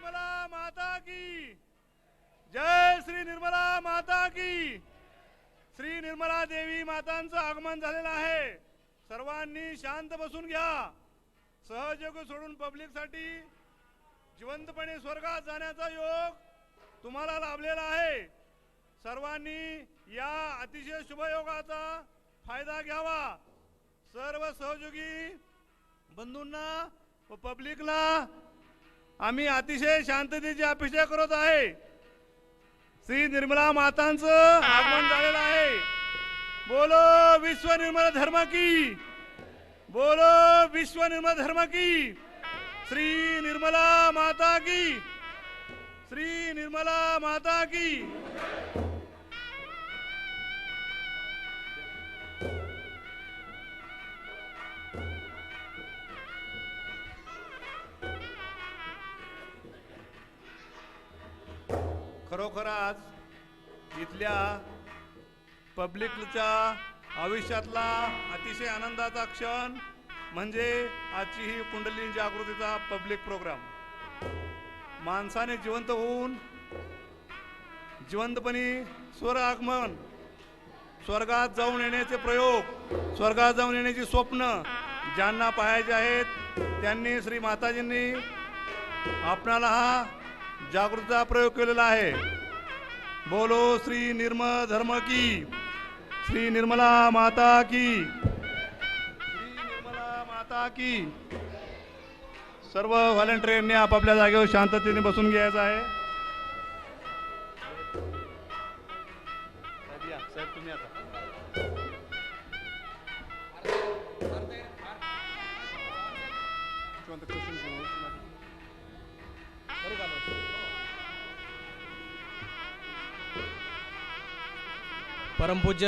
निर्मला माता की जय. श्री निर्मला माता की. श्री निर्मला देवी मातांचं आगमन झालेलं आहे. सर्वांनी शांत बसून घ्या. सहयोग सोडून पब्लिकसाठी जिवंतपणे स्वर्गात जाण्याचा योग तुम्हाला लाभलेला आहे. सर्वांनी या अतिशय शुभयोगाचा फायदा घ्यावा. सर्व सहयोगी बंधूंना व पब्लिकला आम्ही अतिशय शांततेची अपेक्षा करत आहे. श्री निर्मला मातांचं आगमन झालेलं आहे. बोलो विश्व निर्मल धर्म की. बोलो विश्व निर्मल धर्म की. श्री निर्मला माता की. श्री निर्मला माता की. खरोखर आज इथल्या पब्लिकच्या आयुष्यातला अतिशय आनंदाचा क्षण म्हणजे आजची ही कुंडलिनी जागृतीचा पब्लिक प्रोग्राम. माणसाने जिवंत होऊन जिवंतपणे स्वर आगमन, स्वर्गात जाऊन येण्याचे प्रयोग, स्वर्गात जाऊन येण्याची स्वप्न ज्यांना पाहायचे आहेत त्यांनी श्री माताजींनी आपणाला हा जागृतीचा प्रयोग केलेला आहे. बोलो श्री निर्मल धर्म की. श्री निर्मला माता की. श्री निर्मला माता की. सर्व व्हॉलंटियरने आपापल्या जागेवर शांततेने बसून घ्यायचं आहे. सर तुम्ही आता परमपूज्य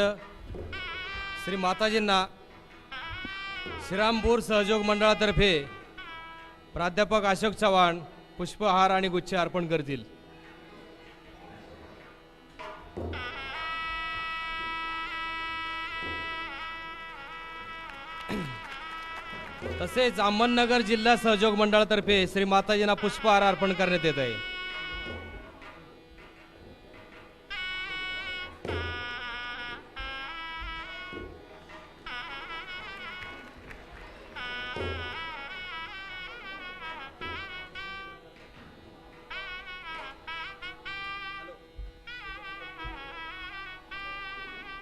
श्री माताजींना श्रीरामपूर सहयोग मंडळातर्फे प्राध्यापक अशोक चव्हाण पुष्पहार आणि गुच्छ अर्पण करतील. तसेच अहमदनगर जिल्हा सहयोग मंडळातर्फे श्री माताजींना पुष्पहार अर्पण करण्यात येत आहे.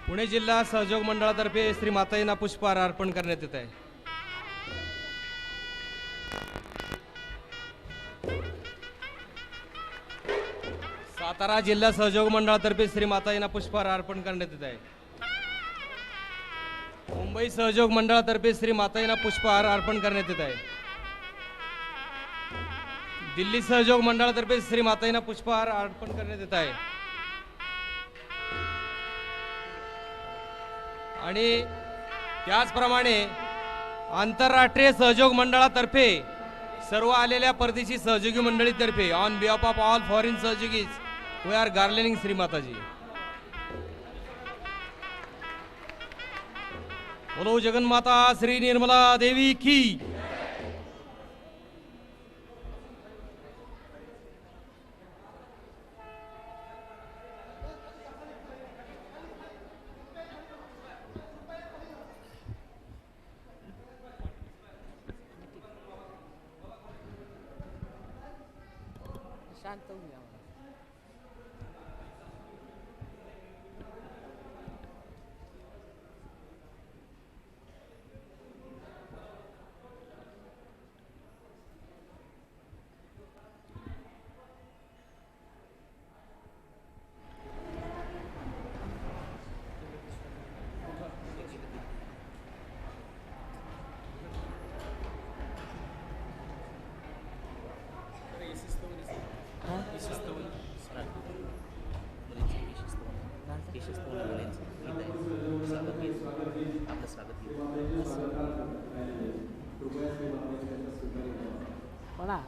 पुणे जिल्हा सहयोग मंडळातर्फे श्री माताजींना पुष्पहार अर्पण करण्यात येत आहे. सातारा जिल्हा सहयोग मंडळातर्फे श्री माताजींना पुष्पहार अर्पण करण्यात येत आहे. मुंबई सहयोग मंडळातर्फे श्री माताजींना पुष्पहार अर्पण करण्यात येत आहे. दिल्ली सहयोग मंडळातर्फे श्री माताजींना पुष्पहार अर्पण करण्यात येत आहे. आणि त्याचप्रमाणे आंतरराष्ट्रीय सहयोग मंडळातर्फे सर्व आलेल्या परदेशी सहयोगी मंडळीतर्फे on behalf of all foreign सहयोगीज we are garlanding Shri Mataji. बोलो जगन्माता श्री निर्मला देवी की. शांत होऊया. बोला.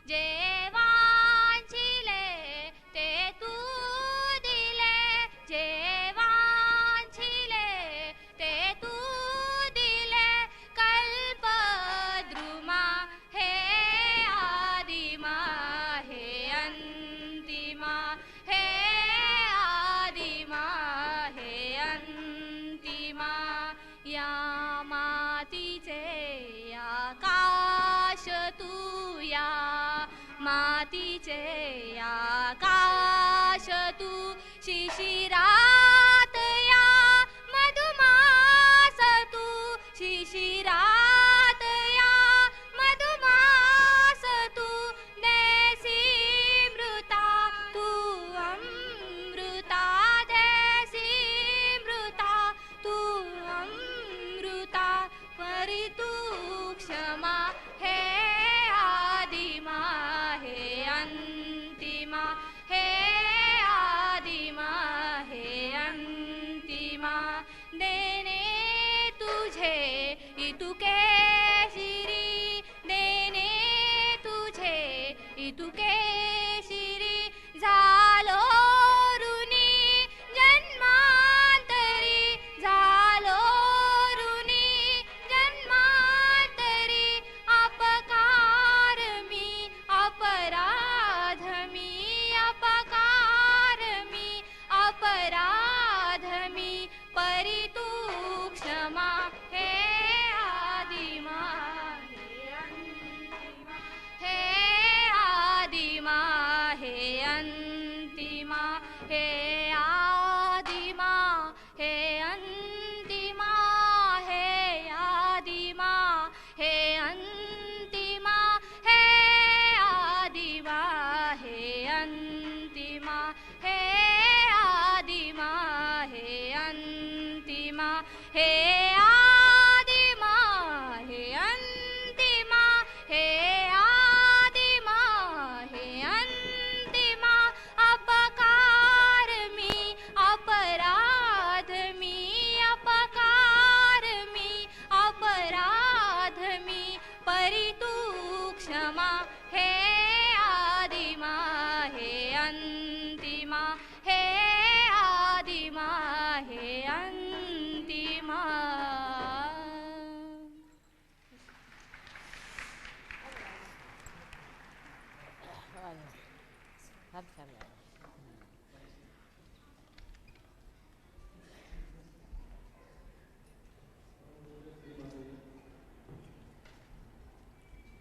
जे वांछिले ते हे आदिमा हे अंतिमा हे आदिमा हे अंतिमा हे आदिमा हे अंतिमा हे आदिमा हे अंतिमा हे आदिमा हे अंतिमा हे आदिमा हे अंतिमा अपकार मी अपराध मी अपकार मी अपराध मी परी तू क्षमा हे आदिमा हे अंतिमा हे आदिमा हे अंतिमा.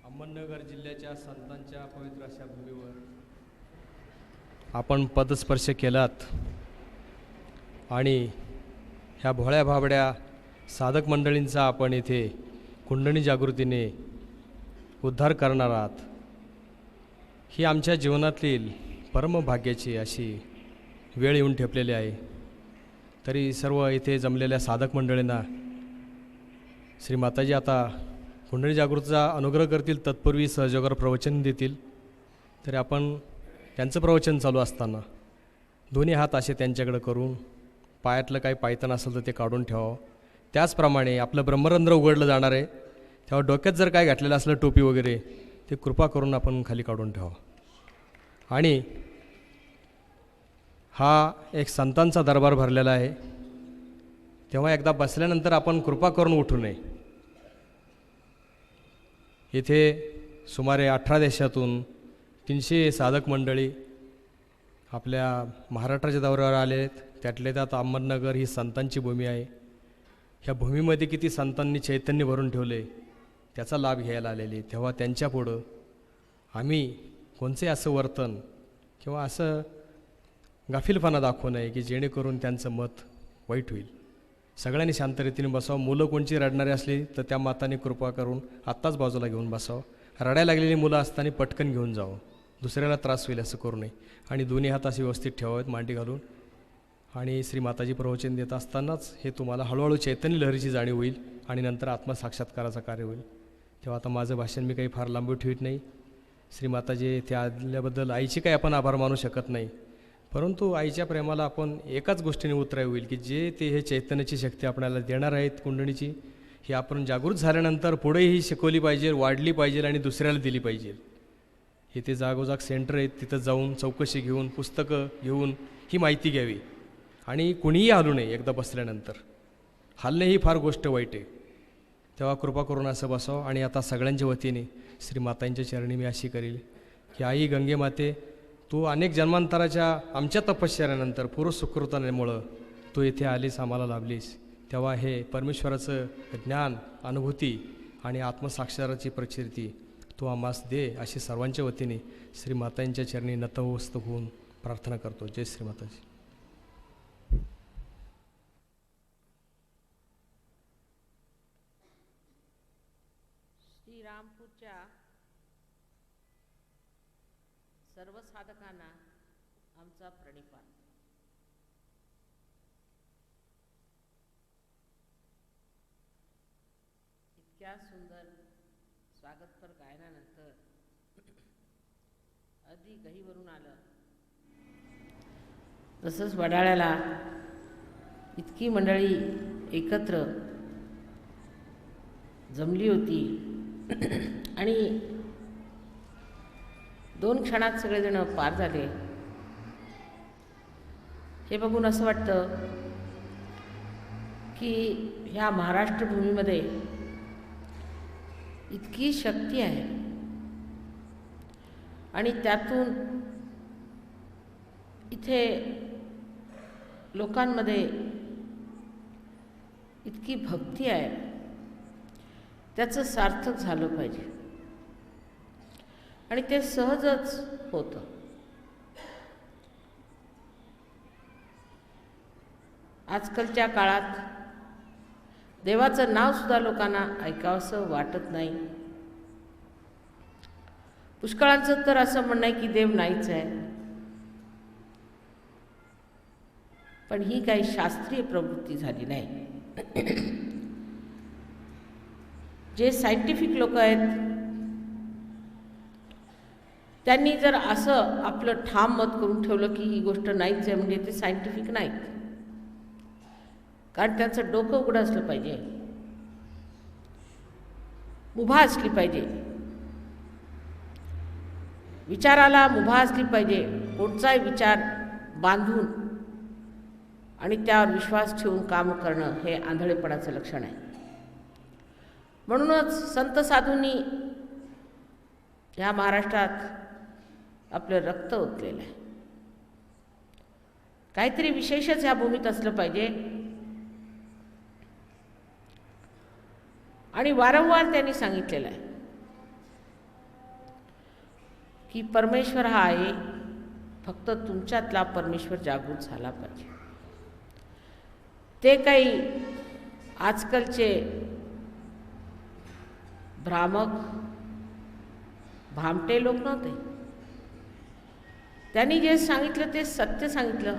अहमदनगर जिल्ह्याच्या संतांच्या पवित्र अशा भूमीवर आपण पदस्पर्श केलात आणि ह्या भोळ्या भाबड्या साधक मंडळींचा आपण इथे कुंडली जागृतीने उद्धार करणार आहात. ही आमच्या जीवनातील परमभाग्याची अशी वेळ येऊन ठेपलेली आहे. तरी सर्व इथे जमलेल्या साधक मंडळींना श्री माताजी आता कुंडली जागृतीचा अनुग्रह करतील. तत्पूर्वी सहयोगावर प्रवचन देतील. तरी आपण त्यांचं प्रवचन चालू असताना दोन्ही हात असे त्यांच्याकडे करून पायातलं काही पायतन असेल तर ते काढून ठेवावं. त्याचप्रमाणे आपलं ब्रह्मरंध्र उघडलं जाणार आहे तेव्हा डोक्यात जर काय घातलेलं असलं टोपी वगैरे ते कृपा करून आपण खाली काढून ठेवावं. आणि हा एक संतांचा दरबार भरलेला आहे तेव्हा एकदा बसल्यानंतर आपण कृपा करून उठू नये. इथे सुमारे 18 देशातून 300 साधक मंडळी आपल्या महाराष्ट्राच्या दौऱ्यावर आले आहेत. त्यातले त्यात अहमदनगर ही संतांची भूमी आहे. ह्या भूमीमध्ये किती संतांनी चैतन्य भरून ठेवले त्याचा लाभ घ्यायला आलेले. तेव्हा त्यांच्यापुढं आम्ही कोणते असं वर्तन किंवा असं गाफीलपणा दाखवू नये की जेणेकरून त्यांचं मत वाईट होईल. सगळ्यांनी शांत रीतीने बसावं. मुलं कोणची रडणारी असली तर त्या माताने कृपा करून आत्ताच बाजूला घेऊन बसावं. रडायला लागलेली मुलं असताना पटकन घेऊन जावं. दुसऱ्याला त्रास होईल असं करू नये. आणि दोन्ही हात असे व्यवस्थित ठेवावेत मांडी घालून. आणि श्री माताजी प्रवचन देत असतानाच हे तुम्हाला हळूहळू चैतन्य लहरीची जाणीव होईल आणि नंतर आत्मसाक्षात्काराचं कार्य होईल. तेव्हा आता माझं भाषण मी काही फार लांबू ठेवत नाही. श्री माताजी त्या आल्याबद्दल आईची काही आपण आभार मानू शकत नाही, परंतु आईच्या प्रेमाला आपण एकाच गोष्टीने उतराय होईल की जे ते हे चैतन्याची शक्ती आपल्याला देणार आहेत कुंडलीची, ही आपण जागृत झाल्यानंतर पुढेही शिकवली पाहिजे, वाढली पाहिजे आणि दुसऱ्याला दिली पाहिजे. इथे जागोजाग सेंटर आहेत, तिथं जाऊन चौकशी घेऊन पुस्तकं घेऊन ही माहिती घ्यावी आणि कुणीही हलू नये. एकदा बसल्यानंतर हलणे ही फार गोष्ट वाईट आहे. तेव्हा कृपा करून असं बसावं. आणि आता सगळ्यांच्या वतीने श्री मातांच्या चरणी मी अशी करेल की आई गंगे माते, तू अनेक जन्मांतराच्या आमच्या तपश्चर्यानंतर पुरुष सुकृतामुळं तू इथे आलीस, आम्हाला लाभलीस. तेव्हा हे परमेश्वराचं ज्ञान, अनुभूती आणि आत्मसाक्षराची प्रचिती तू आम्हास दे, अशी सर्वांच्या वतीने श्री मातांच्या चरणी नतमस्तक होऊन प्रार्थना करतो. जय श्री माताजी. श्रीरामपूरच्या सर्व साधकांना आमचा प्रणिपात. इतक्या सुंदर स्वागतपर गायनानंतर अगदी गहीवरून आलं. तसंच वडाळ्याला इतकी मंडळी एकत्र जमली होती आणि 2 क्षणात सगळेजण पार झाले. हे बघून असं वाटतं की ह्या महाराष्ट्र भूमीमध्ये इतकी शक्ती आहे आणि त्यातून इथे लोकांमध्ये इतकी भक्ती आहे, त्याचं सार्थक झालं पाहिजे आणि ते सहजच होतं. आजकालच्या काळात देवाचं नावसुद्धा लोकांना ऐकावंसं वाटत नाही. पुष्कळांचं तर असं म्हणणं आहे की देव नाहीच आहे. पण ही काही शास्त्रीय प्रवृत्ती झाली नाही. जे सायंटिफिक लोक आहेत त्यांनी जर असं आपलं ठाम मत करून ठेवलं की ही गोष्ट नाहीच आहे म्हणजे ते सायंटिफिक नाहीत. कारण त्यांचं डोकं उघडं असलं पाहिजे, मुभा असली पाहिजे, विचाराला मुभा असली पाहिजे. कोणताही विचार बांधून आणि त्यावर विश्वास ठेवून काम करणं हे आंधळेपणाचं लक्षण आहे. म्हणूनच संत साधूंनी ह्या महाराष्ट्रात आपलं रक्त ओतलेलं आहे. काहीतरी विशेषच ह्या भूमीत असलं पाहिजे. आणि वारंवार त्यांनी सांगितलेलं आहे की परमेश्वर हा आहे, फक्त तुमच्यातला परमेश्वर जागृत झाला पाहिजे. ते काही आजकालचे भ्रामक भामटे लोक नव्हते. त्यांनी जे सांगितलं ते सत्य सांगितलं.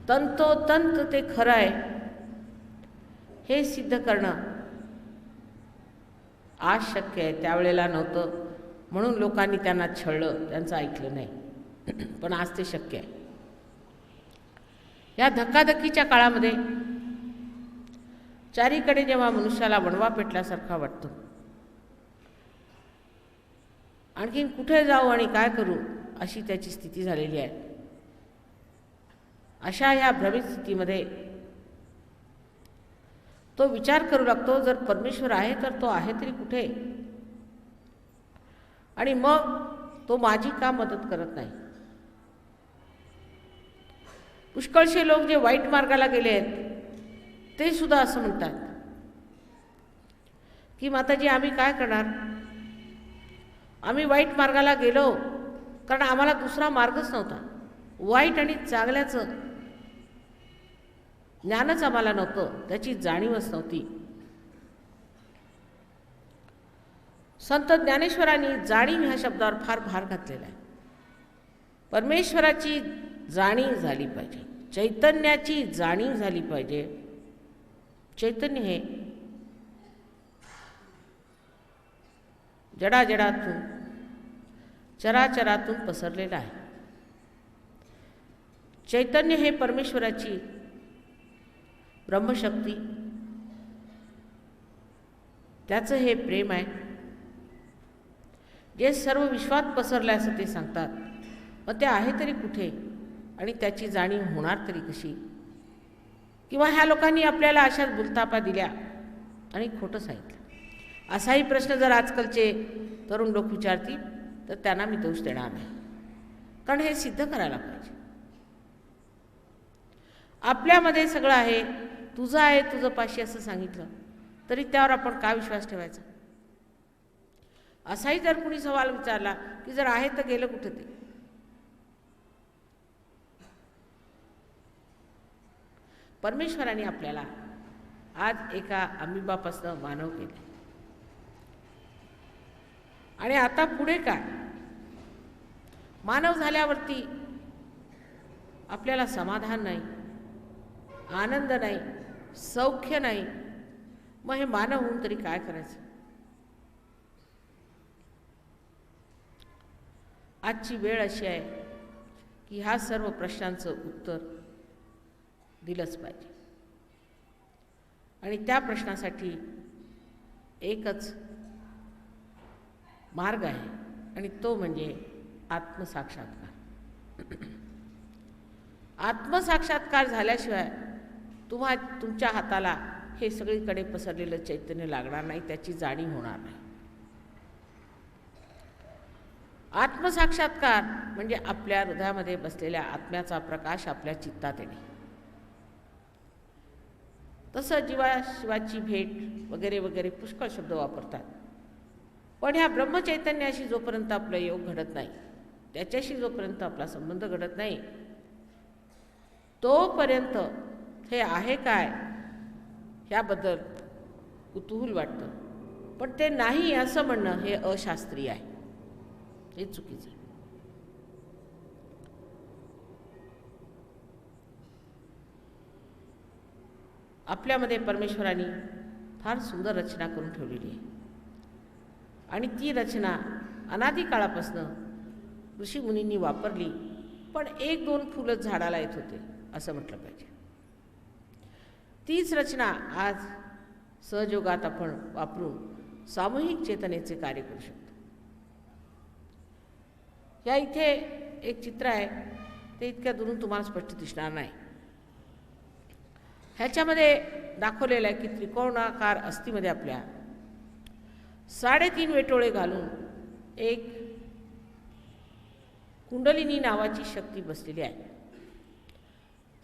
तंतोतंत ते खरं आहे हे सिद्ध करणं आज शक्य आहे. त्यावेळेला नव्हतं म्हणून लोकांनी त्यांना छळलं, त्यांचं ऐकलं नाही. पण आज ते शक्य आहे. या धक्काधक्कीच्या काळामध्ये चारीकडे जेव्हा मनुष्याला वणवा पेटल्यासारखा वाटतो, आणखीन कुठे जाऊ आणि काय करू अशी त्याची स्थिती झालेली आहे. अशा ह्या भ्रमित स्थितीमध्ये तो विचार करू लागतो, जर परमेश्वर आहे तर तो आहे तरी कुठे, आणि मग तो माझी का मदत करत नाही. पुष्कळशे लोक जे वाईट मार्गाला गेले आहेत ते सुद्धा असं म्हणतात की माताजी आम्ही काय करणार, आम्ही वाईट मार्गाला गेलो कारण आम्हाला दुसरा मार्गच नव्हता. वाईट आणि चांगल्याचं ज्ञानच आम्हाला नव्हतं, त्याची जाणीवच नव्हती. संत ज्ञानेश्वरांनी जाणीव ह्या शब्दावर फार भार घातलेला आहे. परमेश्वराची जाणीव झाली पाहिजे, चैतन्याची जाणीव झाली पाहिजे. चैतन्य हे जडाजडातून चराचरातून पसरलेलं आहे. चैतन्य हे परमेश्वराची ब्रह्मशक्ती, त्याचं हे प्रेम आहे जे सर्व विश्वात पसरलं असं ते सांगतात. मग ते आहे तरी कुठे आणि त्याची जाणीव होणार तरी कशी? किंवा ह्या लोकांनी आपल्याला अशाच बुलतापा दिल्या आणि खोटं सांगितलं असाही प्रश्न जर आजकालचे तरुण लोक विचारतील तर त्यांना मी दोष देणार नाही. कारण हे सिद्ध करायला पाहिजे. आपल्यामध्ये सगळं आहे, तुझं आहे, तुझं पाशी असं सांगितलं तरी त्यावर आपण का विश्वास ठेवायचा? असाही जर कुणी सवाल विचारला की जर आहे तर गेलं कुठं ते? परमेश्वराने आपल्याला आज एका अमिबापासून मानव केले आणि आता पुढे काय? मानव झाल्यावरती आपल्याला समाधान नाही, आनंद नाही, सौख्य नाही. मग हे मानव होऊन तरी काय करायचं? आजची वेळ अशी आहे की ह्या सर्व प्रश्नांचं उत्तर दिलंच पाहिजे. आणि त्या प्रश्नासाठी एकच मार्ग आहे आणि तो म्हणजे आत्मसाक्षात्कार. आत्मसाक्षात्कार झाल्याशिवाय तुमच्या हाताला हे सगळीकडे पसरलेलं चैतन्य लागणार नाही, त्याची जाणीव होणार नाही. आत्मसाक्षात्कार म्हणजे आपल्या हृदयामध्ये बसलेल्या आत्म्याचा प्रकाश आपल्या चित्तात येणे. तसं जीवाशिवाची भेट वगैरे वगैरे पुष्कळ शब्द वापरतात. पण ह्या ब्रह्मचैतन्याशी जोपर्यंत आपला योग घडत नाही, त्याच्याशी जोपर्यंत आपला संबंध घडत नाही, तोपर्यंत हे आहे काय ह्याबद्दल कुतूहल वाटतं, पण ते नाही असं म्हणणं हे अशास्त्रीय आहे, हे चुकीचं आहे. आपल्यामध्ये परमेश्वराने फार सुंदर रचना करून ठेवलेली आहे आणि ती रचना अनादी काळापासून ऋषीमुनींनी वापरली, पण 1-2 फुलंच झाडाला येत होते असं म्हटलं पाहिजे. तीच रचना आज सहयोगात आपण वापरून सामूहिक चेतनेचे कार्य करू शकतो. या इथे एक चित्र आहे, ते इतक्या दुरून तुम्हाला स्पष्ट दिसणार नाही. ह्याच्यामध्ये दाखवलेलं आहे की त्रिकोणाकार अस्थिमध्ये आपल्या 3.5 वेटोळे घालून एक कुंडलिनी नावाची शक्ती बसलेली आहे.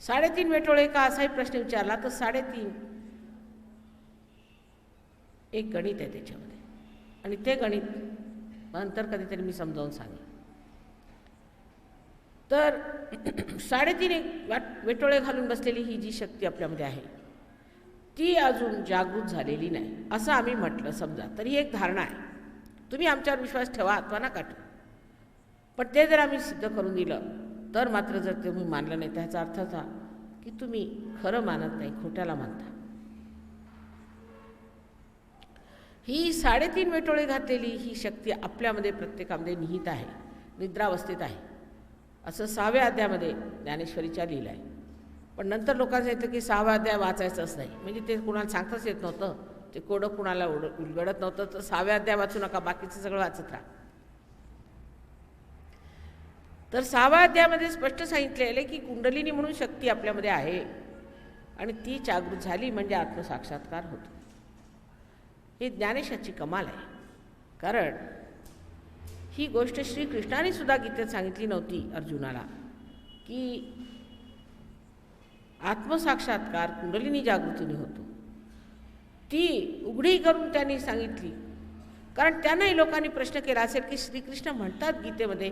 3.5 वेटोळे का असाही प्रश्न विचारला तर 3.5 एक गणित आहे त्याच्यामध्ये, आणि ते गणित नंतर कधीतरी मी समजावून सांगेन. तर 3.5 वेटोळे घालून बसलेली ही जी शक्ती आपल्यामध्ये आहे ती अजून जागृत झालेली नाही असं आम्ही म्हटलं समजा, तर ही एक धारणा आहे. तुम्ही आमच्यावर विश्वास ठेवा अथवा नका ठेवा, पण ते जर आम्ही सिद्ध करून दिलं तर मात्र जर तुम्ही मानलं नाही त्याचा अर्थ असा की तुम्ही खरं मानत नाही, खोट्याला मानता. ही 3.5 वेटोळे घातलेली ही शक्ती आपल्यामध्ये प्रत्येकामध्ये निहित आहे, निद्रावस्थेत आहे असं 6व्या अध्यायामध्ये ज्ञानेश्वरीच्या लिहिलं आहे. पण नंतर लोकांचं येतं की 6वा अध्याय वाचायचंच नाही, म्हणजे ते कुणाला सांगताच येत नव्हतं, ते कोडं कुणाला उलगडत नव्हतं, तर 6व्या अध्याय वाचू नका, बाकीचं सगळं वाचत राहा. तर 6व्या अध्यायामध्ये स्पष्ट सांगितलेलं आहे की कुंडलिनी म्हणून शक्ती आपल्यामध्ये आहे आणि ती जागृत झाली म्हणजे आत्मसाक्षात्कार होतो. ही ज्ञानेशाची कमाल आहे, कारण ही गोष्ट श्रीकृष्णाने सुद्धा गीतेत सांगितली नव्हती अर्जुनाला की आत्मसाक्षात्कार कुंडलिनी जागृतीने होतो. ती उघडी करून त्यांनी सांगितली, कारण त्यांनाही लोकांनी प्रश्न केला असेल की श्रीकृष्ण म्हणतात गीतेमध्ये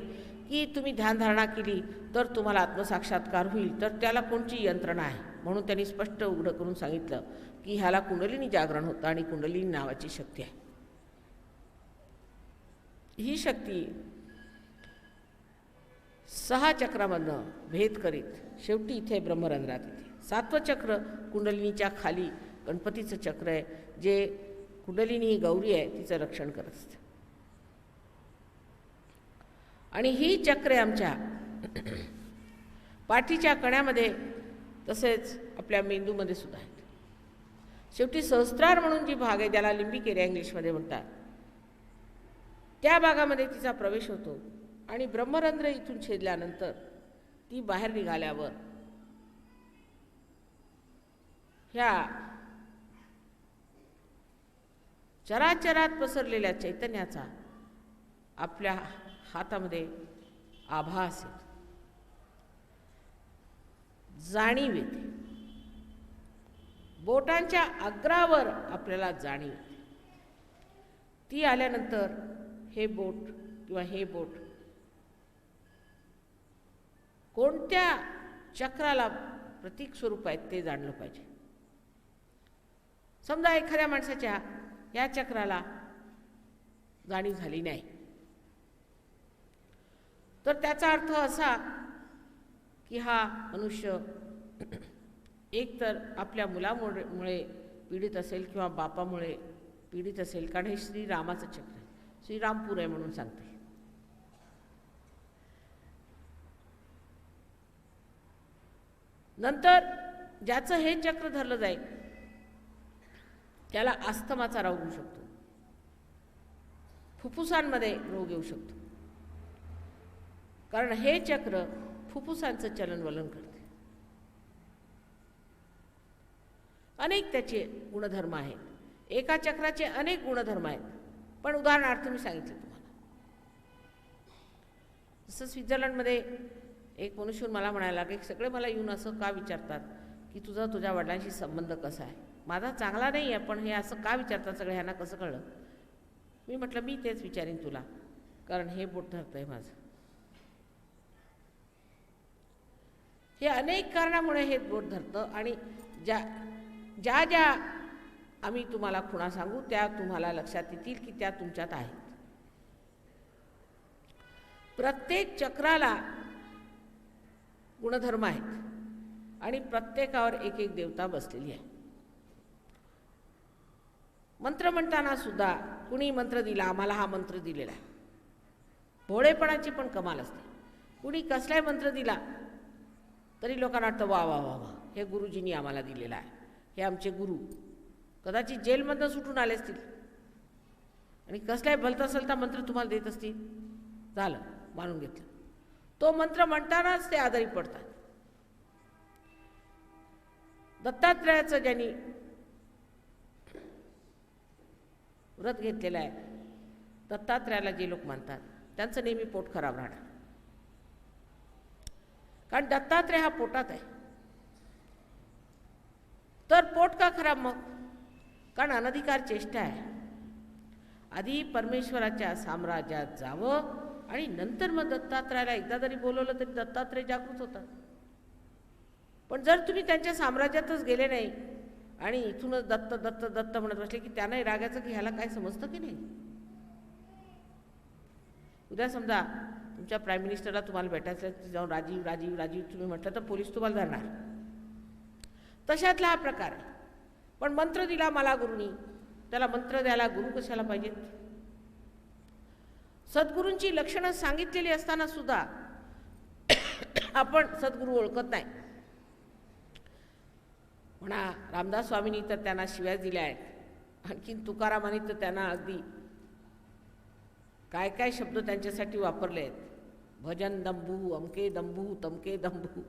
की तुम्ही ध्यानधारणा केली तर तुम्हाला आत्मसाक्षात्कार होईल, तर त्याला कोणची यंत्रणा आहे. म्हणून त्यांनी स्पष्ट उघडं करून सांगितलं की ह्याला कुंडलिनी जागरण होतं आणि कुंडलिनी नावाची शक्ती आहे. ही शक्ती 6 चक्रामधनं भेद करीत शेवटी इथे ब्रह्मरंध्रात येते. 7वं चक्र कुंडलिनीच्या खाली गणपतीचं चक्र आहे, जे कुंडलिनी ही गौरी आहे तिचं रक्षण करत असतं. आणि ही चक्रे आमच्या पाठीच्या कण्यामध्ये तसेच आपल्या मेंदूमध्ये सुद्धा आहेत. शेवटी सहस्त्रार म्हणून जी भाग आहे, ज्याला लिंबिक एरिया इंग्लिशमध्ये म्हणतात, त्या भागामध्ये तिचा प्रवेश होतो आणि ब्रह्मरंध्र इथून छेदल्यानंतर ती बाहेर निघाल्यावर ह्या चराचरात पसरलेल्या चैतन्याचा आपल्या हातामध्ये आभास येतो, जाणीव येते. बोटांच्या अग्रावर आपल्याला जाणीव येते. ती आल्यानंतर हे बोट किंवा हे बोट कोणत्या चक्राला प्रतीक स्वरूप आहेत ते जाणलं पाहिजे. समजा एखाद्या माणसाच्या या चक्राला जाणीव झाली नाही, तर त्याचा अर्थ असा की हा मनुष्य एकतर आपल्या मुलामुळे पीडित असेल किंवा बापामुळे पीडित असेल, कारण हे श्रीरामाचं चक्र आहे, श्रीरामपूर आहे म्हणून सांगते. नंतर ज्याचं हे चक्र धरलं जाईल त्याला अस्थमाचा रोग होऊ शकतो, फुफ्फुसांमध्ये रोग येऊ शकतो, कारण हे चक्र फुफ्फुसांचं चलनवलन करते. अनेक त्याचे गुणधर्म आहेत, एका चक्राचे अनेक गुणधर्म आहेत. पण उदाहरणार्थ मी सांगितलं तुम्हाला, जसं स्वित्झर्लंडमध्ये एक मनुष्य मला म्हणायला की सगळे मला येऊन असं का विचारतात की तुझ्या वडिलांशी संबंध कसा आहे. माझा चांगला नाही आहे, पण हे असं का विचारतात सगळे, ह्यांना कसं कळलं. मी म्हटलं मी तेच विचारीन तुला, कारण हे बोट धरतंय माझं. हे अनेक कारणामुळे हे बोट धरतं आणि ज्या ज्या ज्या आम्ही तुम्हाला खुणा सांगू त्या तुम्हाला लक्षात येतील की त्या तुमच्यात आहेत. प्रत्येक चक्राला गुणधर्म आहेत आणि प्रत्येकावर एक एक देवता बसलेली आहे. मंत्र म्हणताना सुद्धा कुणी मंत्र दिला, आम्हाला हा मंत्र दिलेला आहे, भोळेपणाची पण कमाल असते. कुणी कसलाही मंत्र दिला तरी लोकांना वाटतं वा वा वा वा, हे गुरुजींनी आम्हाला दिलेला आहे, हे आमचे गुरु कदाचित जेलमधनं सुटून आले असतील आणि कसलाही भलता सलता मंत्र तुम्हाला देत असतील, झालं मानून घेतलं. तो मंत्र म्हणतानाच ते आजारी पडतात. दत्तात्रयाचं ज्यांनी व्रत घेतलेलं आहे, दत्तात्रयाला जे लोक मानतात त्यांचं नेहमी पोट खराब राहणार, कारण दत्तात्रय हा पोटात आहे. तर पोट का खराब मग? कारण अनधिकार चेष्टा आहे. आधी परमेश्वराच्या साम्राज्यात जावं आणि नंतर मग दत्तात्रयाला एकदा जरी बोलवलं तरी दत्तात्रय जागृत होतात. पण जर तुम्ही त्यांच्या साम्राज्यातच गेले नाही आणि इथूनच दत्त दत्त दत्त म्हणत बसले की त्यांनाही रागायचं की ह्याला काय समजतं की नाही. उद्या समजा तुमच्या प्राईम मिनिस्टरला तुम्हाला भेटायचं जाऊन राजीव राजीव राजीव तुम्ही म्हटलं तर पोलीस तुम्हाला धरणार. तशातला हा प्रकार आहे. पण मंत्र दिला मला गुरुनी, त्याला मंत्र द्यायला गुरु कशाला पाहिजेत? सद्गुरूंची लक्षणं सांगितलेली असताना सुद्धा आपण सद्गुरू ओळखत नाही. म्हणा रामदास स्वामींनी तर त्यांना शिव्या दिल्या आहेत, आणखीन तुकारामांनी तर त्यांना अगदी काय काय शब्द त्यांच्यासाठी वापरले आहेत, भजन दंभू, अमके दंभू, तमके दंभू,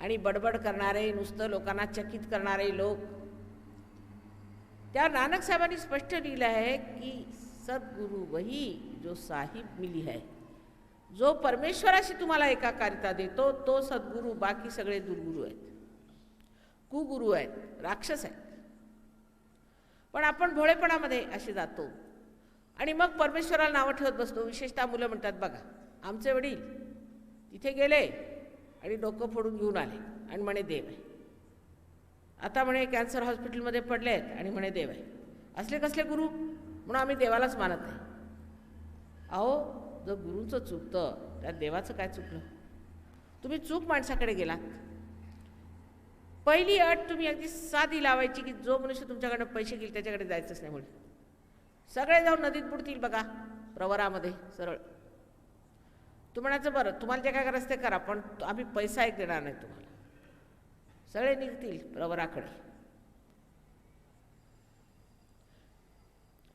आणि बडबड करणारे, नुसतं लोकांना चकित करणारे लोक. त्या नानक साहेबांनी स्पष्ट लिहिलं आहे की सद्गुरु वही जो साहिब मिली है, जो परमेश्वराशी तुम्हाला एकाकारिता देतो तो सद्गुरू. बाकी सगळे दुर्गुरू आहेत, कुगुरू आहेत, राक्षस आहेत. पण आपण भोळेपणामध्ये असे जातो आणि मग परमेश्वराला नावं ठेवत बसतो. विशेषतः मुलं म्हणतात बघा आमचे वडील तिथे गेले आणि डोकं फोडून घेऊन आले आणि म्हणे देव आहे. आता म्हणे कॅन्सर हॉस्पिटलमध्ये पडले आहेत आणि म्हणे देव आहे. असले कसले गुरु? म्हणून आम्ही देवालाच मानत नाही. अहो जर गुरूंचं चुकतं त्या देवाचं काय चुकलं? तुम्ही चूक माणसाकडे गेलात. पहिली अट तुम्ही अगदी साधी लावायची की जो मनुष्य तुमच्याकडनं पैसे घेईल त्याच्याकडे जायचंच नाही. म्हणून सगळे जाऊन नदीत बुडतील बघा प्रवरामध्ये सरळ. तू म्हणायचं बरं तुम्हाला जे काय करायचं ते करा, पण आम्ही पैसा एक देणार नाही तुम्हाला. सगळे निघतील प्रवराकडे.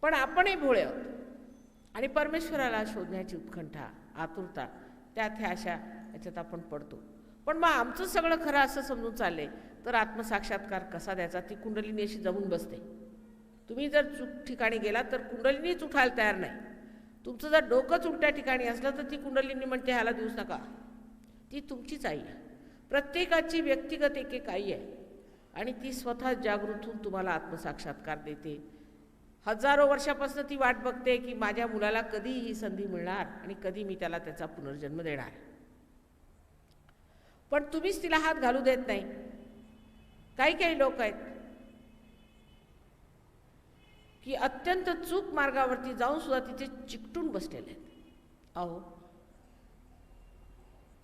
पण आपणही भोळे आहोत आणि परमेश्वराला शोधण्याची उत्कंठा, आतुरता, त्यात ह्या अशा याच्यात आपण पडतो. पण मग आमचं सगळं खरं असं समजून चालले तर आत्मसाक्षात्कार कसा द्यायचा? ती कुंडलिनी अशी जमून बसते. तुम्ही जर चूक ठिकाणी गेला तर कुंडलिनीच उठायला तयार नाही. तुमचं जर डोकंच उलट्या ठिकाणी असलं तर ती कुंडलिनी म्हणते ह्याला देऊच नका. ती तुमचीच आई आहे. प्रत्येकाची व्यक्तिगत एक एक आई आहे आणि ती स्वतः जागृत होऊन तुम्हाला आत्मसाक्षात्कार देते. हजारो वर्षापासून ती वाट बघते की माझ्या मुलाला कधी ही संधी मिळणार आणि कधी मी त्याला त्याचा पुनर्जन्म देणार. पण तुम्हीच तिला हात घालू देत नाही. काही काही लोक आहेत की अत्यंत चूक मार्गावरती जाऊन सुद्धा तिथे चिकटून बसलेले आहेत. अहो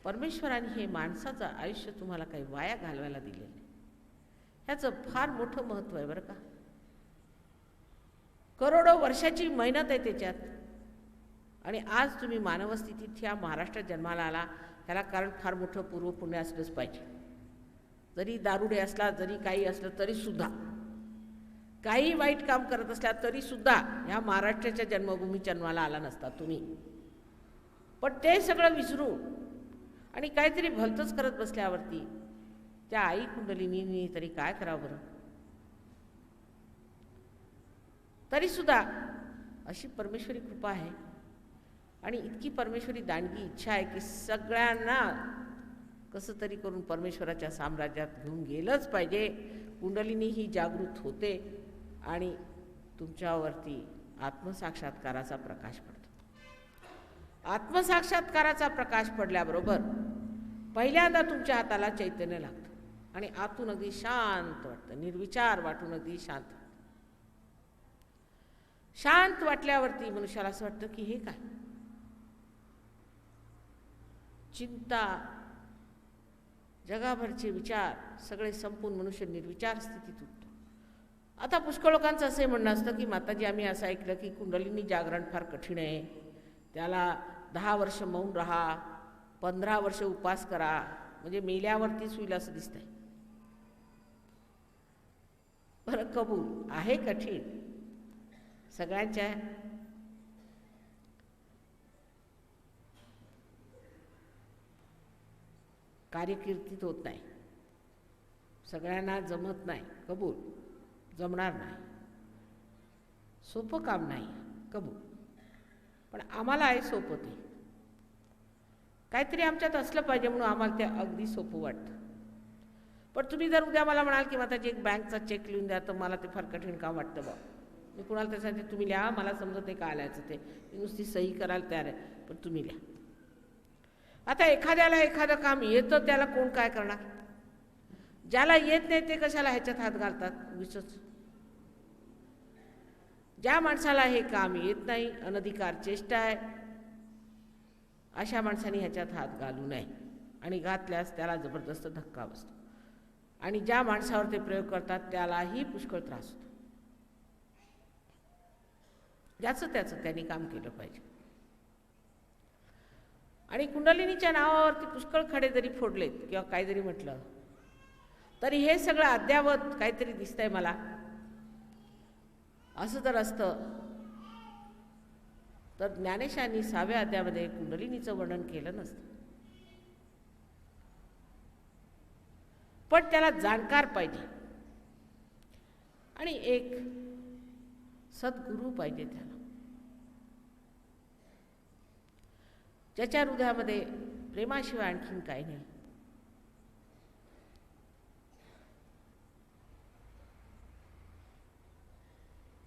परमेश्वराने हे माणसाचं आयुष्य तुम्हाला काही वाया घालवायला दिलेलं नाही. ह्याचं फार मोठं महत्त्व आहे बरं का. करोडो वर्षाची मेहनत आहे त्याच्यात. आणि आज तुम्ही मानव स्थितीत ह्या महाराष्ट्रात जन्माला आला ह्याला कारण फार मोठं पूर्वपुण्य असलंच पाहिजे. जरी दारुडे असला, जरी काही असलं तरी सुद्धा, काही वाईट काम करत असल्या तरी सुद्धा ह्या महाराष्ट्राच्या जन्मभूमी जन्माला आला नसता तुम्ही. पण ते सगळं विसरून आणि काहीतरी भलतंच करत बसल्यावरती त्या आई कुंडलिनीने तरी काय करावं बरं? तरीसुद्धा अशी परमेश्वरी कृपा आहे आणि इतकी परमेश्वरी दांडगी इच्छा आहे की सगळ्यांना कसं तरी करून परमेश्वराच्या साम्राज्यात घेऊन गेलंच पाहिजे. कुंडलिनी ही जागृत होते आणि तुमच्यावरती आत्मसाक्षात्काराचा प्रकाश पडतो. आत्मसाक्षात्काराचा प्रकाश पडल्याबरोबर पहिल्यांदा तुमच्या हाताला चैतन्य लागतं आणि आतून अगदी शांत वाटतं, निर्विचार वाटून अगदी शांत वाटतं. शांत वाटल्यावरती मनुष्याला असं वाटतं की हे काय, चिंता, जगाभरचे विचार सगळे संपून मनुष्य निर्विचार स्थितीत उठतो. आता पुष्कळ लोकांचं असे म्हणणं असतं की माताजी, आम्ही असं ऐकलं की कुंडलिनी जागरण फार कठीण आहे, त्याला 10 वर्ष मौन राहा, 15 वर्ष उपास करा, म्हणजे मेल्यावरतीच होईल असं दिसतंय. बरं, कबूल आहे, कठीण सगळ्यांच्या कार्यकिर्दीत होत नाही, सगळ्यांना जमत नाही, कबूल, जमणार नाही, सोपं काम नाही, कबूल. पण आम्हाला आहे सोपं, ते काहीतरी आमच्यात असलं पाहिजे म्हणून आम्हाला ते अगदी सोपं वाटतं. पण तुम्ही जर उद्या मला म्हणाल की माताजी एक बँकचा चेक लिहून द्या, तर मला ते फार कठीण काम वाटतं बा. मी कुणाला त्यासाठी तुम्ही लिहा, मला समजत नाही का आल्याचं ते, मी नुसती सही करायला तयार आहे, पण तुम्ही लिहा. आता एखाद्याला एखादं काम येतं, त्याला कोण काय करणार? ज्याला येत नाही ते कशाला ह्याच्यात हात घालतात उगीचच? ज्या माणसाला हे काम येत नाही, अनधिकार चेष्टा आहे, अशा माणसाने ह्याच्यात हात घालू नये, आणि घातल्यास त्याला जबरदस्त धक्का बसतो. आणि ज्या माणसावर ते प्रयोग करतात त्यालाही पुष्कळ त्रास होतो. ज्याचं त्याचं त्यांनी काम केलं पाहिजे. आणि कुंडलिनीच्या नावावरती पुष्कळ खडे जरी फोडलेत किंवा काही जरी म्हटलं तरी हे सगळं अद्यावत काहीतरी दिसतंय मला, असं जर असतं तर ज्ञानेशांनी 6व्या अध्यायामध्ये कुंडलिनीचं वर्णन केलं नसतं. पण त्याला जाणकार पाहिजे आणि एक सद्गुरू पाहिजे त्याला, ज्याच्या हृदयामध्ये प्रेमाशिवाय आणखीन काही नाही.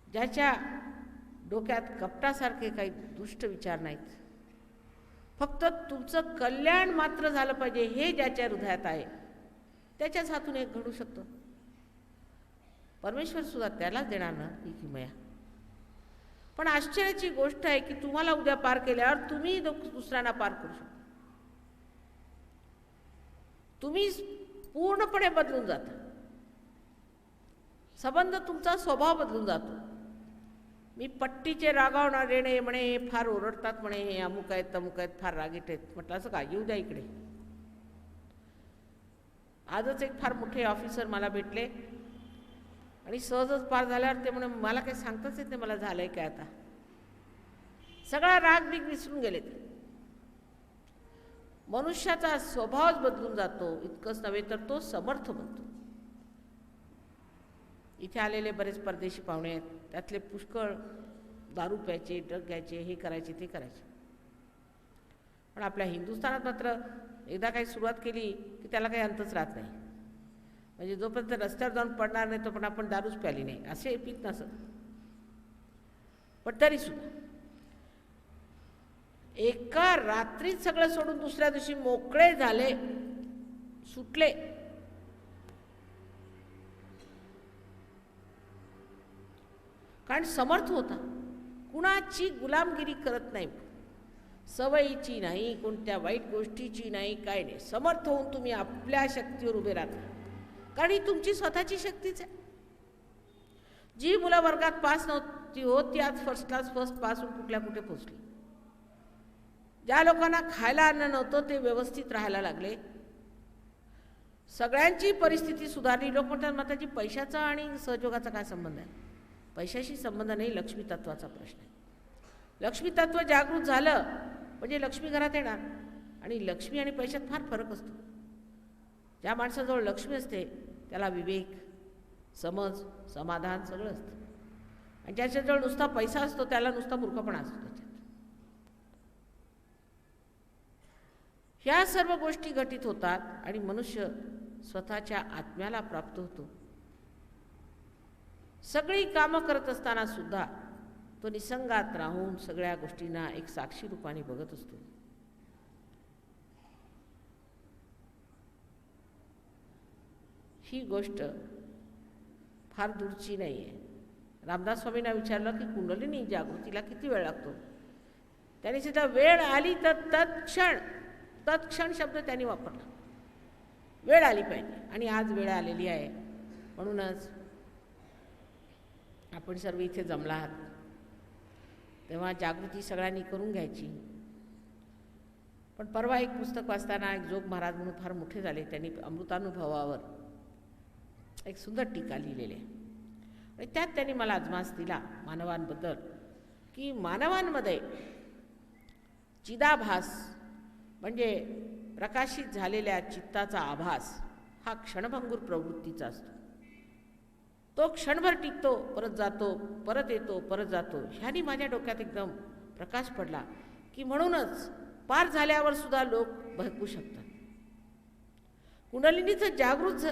ज्याच्या डोक्यात कपटासारखे काही दुष्ट विचार नाहीत, फक्त तुमचं कल्याण मात्र झालं पाहिजे हे ज्याच्या हृदयात आहे, त्याच्याच हातून एक घडू शकतो. परमेश्वर सुद्धा त्यालाच देणार ना ही किमया. पण आश्चर्याची गोष्ट आहे की तुम्हाला उद्या पार केल्यावर तुम्ही दुसऱ्यांना पार करू शकता. तुम्ही पूर्णपणे बदलून जाता, संबंध तुमचा स्वभाव बदलून जातो. मी पट्टीचे रागावणारे ने म्हणे हे फार ओरडतात, म्हणे हे अमुक आहेत तमुक आहेत, फार रागीट आहेत. म्हटलं असं का, येऊ द्या इकडे. आजच एक फार मोठे ऑफिसर मला भेटले आणि सहजच पार झाल्यावर ते म्हणे मला काही सांगताच येत नाही मला झालंय काय. आता सगळा राग बिग विसरून गेले. मनुष्याचा स्वभावच बदलून जातो. इतकंच नव्हे तर तो समर्थ बनतो. इथे आलेले बरेच परदेशी पाहुणे आहेत, त्यातले पुष्कळ दारू प्यायचे, ड्रग घ्यायचे, हे करायचे ते करायचे. पण आपल्या हिंदुस्थानात मात्र एकदा काही सुरुवात केली की त्याला काही अंतच राहत नाही. म्हणजे जोपर्यंत रस्त्यावर जाऊन पडणार नाही तो पण आपण दारूच प्याली नाही असे पीत नसत. पण तरीसुद्धा एका रात्रीत सगळं सोडून दुसऱ्या दिवशी मोकळे झाले, सुटले. कारण समर्थ होता, कुणाची गुलामगिरी करत नाही, सवयीची नाही, कोणत्या वाईट गोष्टीची नाही, काय नाही. समर्थ होऊन तुम्ही आपल्या शक्तीवर उभे राहता, कारण ही तुमची स्वतःची शक्तीच आहे. जी मुलं वर्गात पास नव्हती होत ती आज फर्स्ट क्लास फर्स्ट पासून कुठल्या कुठे पोचली. ज्या लोकांना खायला अन्न नव्हतं ते व्यवस्थित राहायला लागले. सगळ्यांची परिस्थिती सुधारली. लोक म्हणतात माताजी पैशाचा आणि सहयोगाचा काय संबंध आहे? पैशाशी संबंध नाही, लक्ष्मी तत्वाचा प्रश्न आहे. लक्ष्मी तत्व जागृत झालं म्हणजे लक्ष्मी घरात येणार. आणि लक्ष्मी आणि पैशात फार फरक असतो. ज्या माणसाजवळ लक्ष्मी असते त्याला विवेक, समज, समाधान सगळं असतं. आणि ज्याच्याजवळ नुसता पैसा असतो त्याला नुसता मूर्खपणा असतो त्याच्यात. ह्या सर्व गोष्टी घटित होतात आणि मनुष्य स्वतःच्या आत्म्याला प्राप्त होतो. सगळी कामं करत असताना सुद्धा तो निसंगात राहून सगळ्या गोष्टींना एक साक्षी रूपाने बघत असतो. ही गोष्ट फार दूरची नाही आहे. रामदास स्वामींना विचारलं की कुंडलिनी जागृतीला किती वेळ लागतो. त्यांनी सुद्धा वेळ आली तर तत्क्षण शब्द त्यांनी वापरला. वेळ आली पाहिजे आणि आज वेळ आलेली आहे. म्हणूनच आपण सर्व इथे जमला आहात तेव्हा जागृती सगळ्यांनी करून घ्यायची. पण परवा एक पुस्तक वाचताना एक जोग महाराज म्हणून फार मोठे झाले, त्यांनी अमृतानुभवावर एक सुंदर टीका लिहिलेली आहे आणि त्यात त्यांनी मला अजमास दिला मानवांबद्दल की मानवांमध्ये चिदाभास म्हणजे प्रकाशित झालेल्या चित्ताचा आभास हा क्षणभंगूर प्रवृत्तीचा असतो. तो क्षणभर टिकतो, परत जातो, परत येतो, परत जातो. ह्यानी माझ्या डोक्यात एकदम प्रकाश पडला की म्हणूनच पार झाल्यावर सुद्धा लोक भडकू शकतात. कुंडलिनीचं जागृत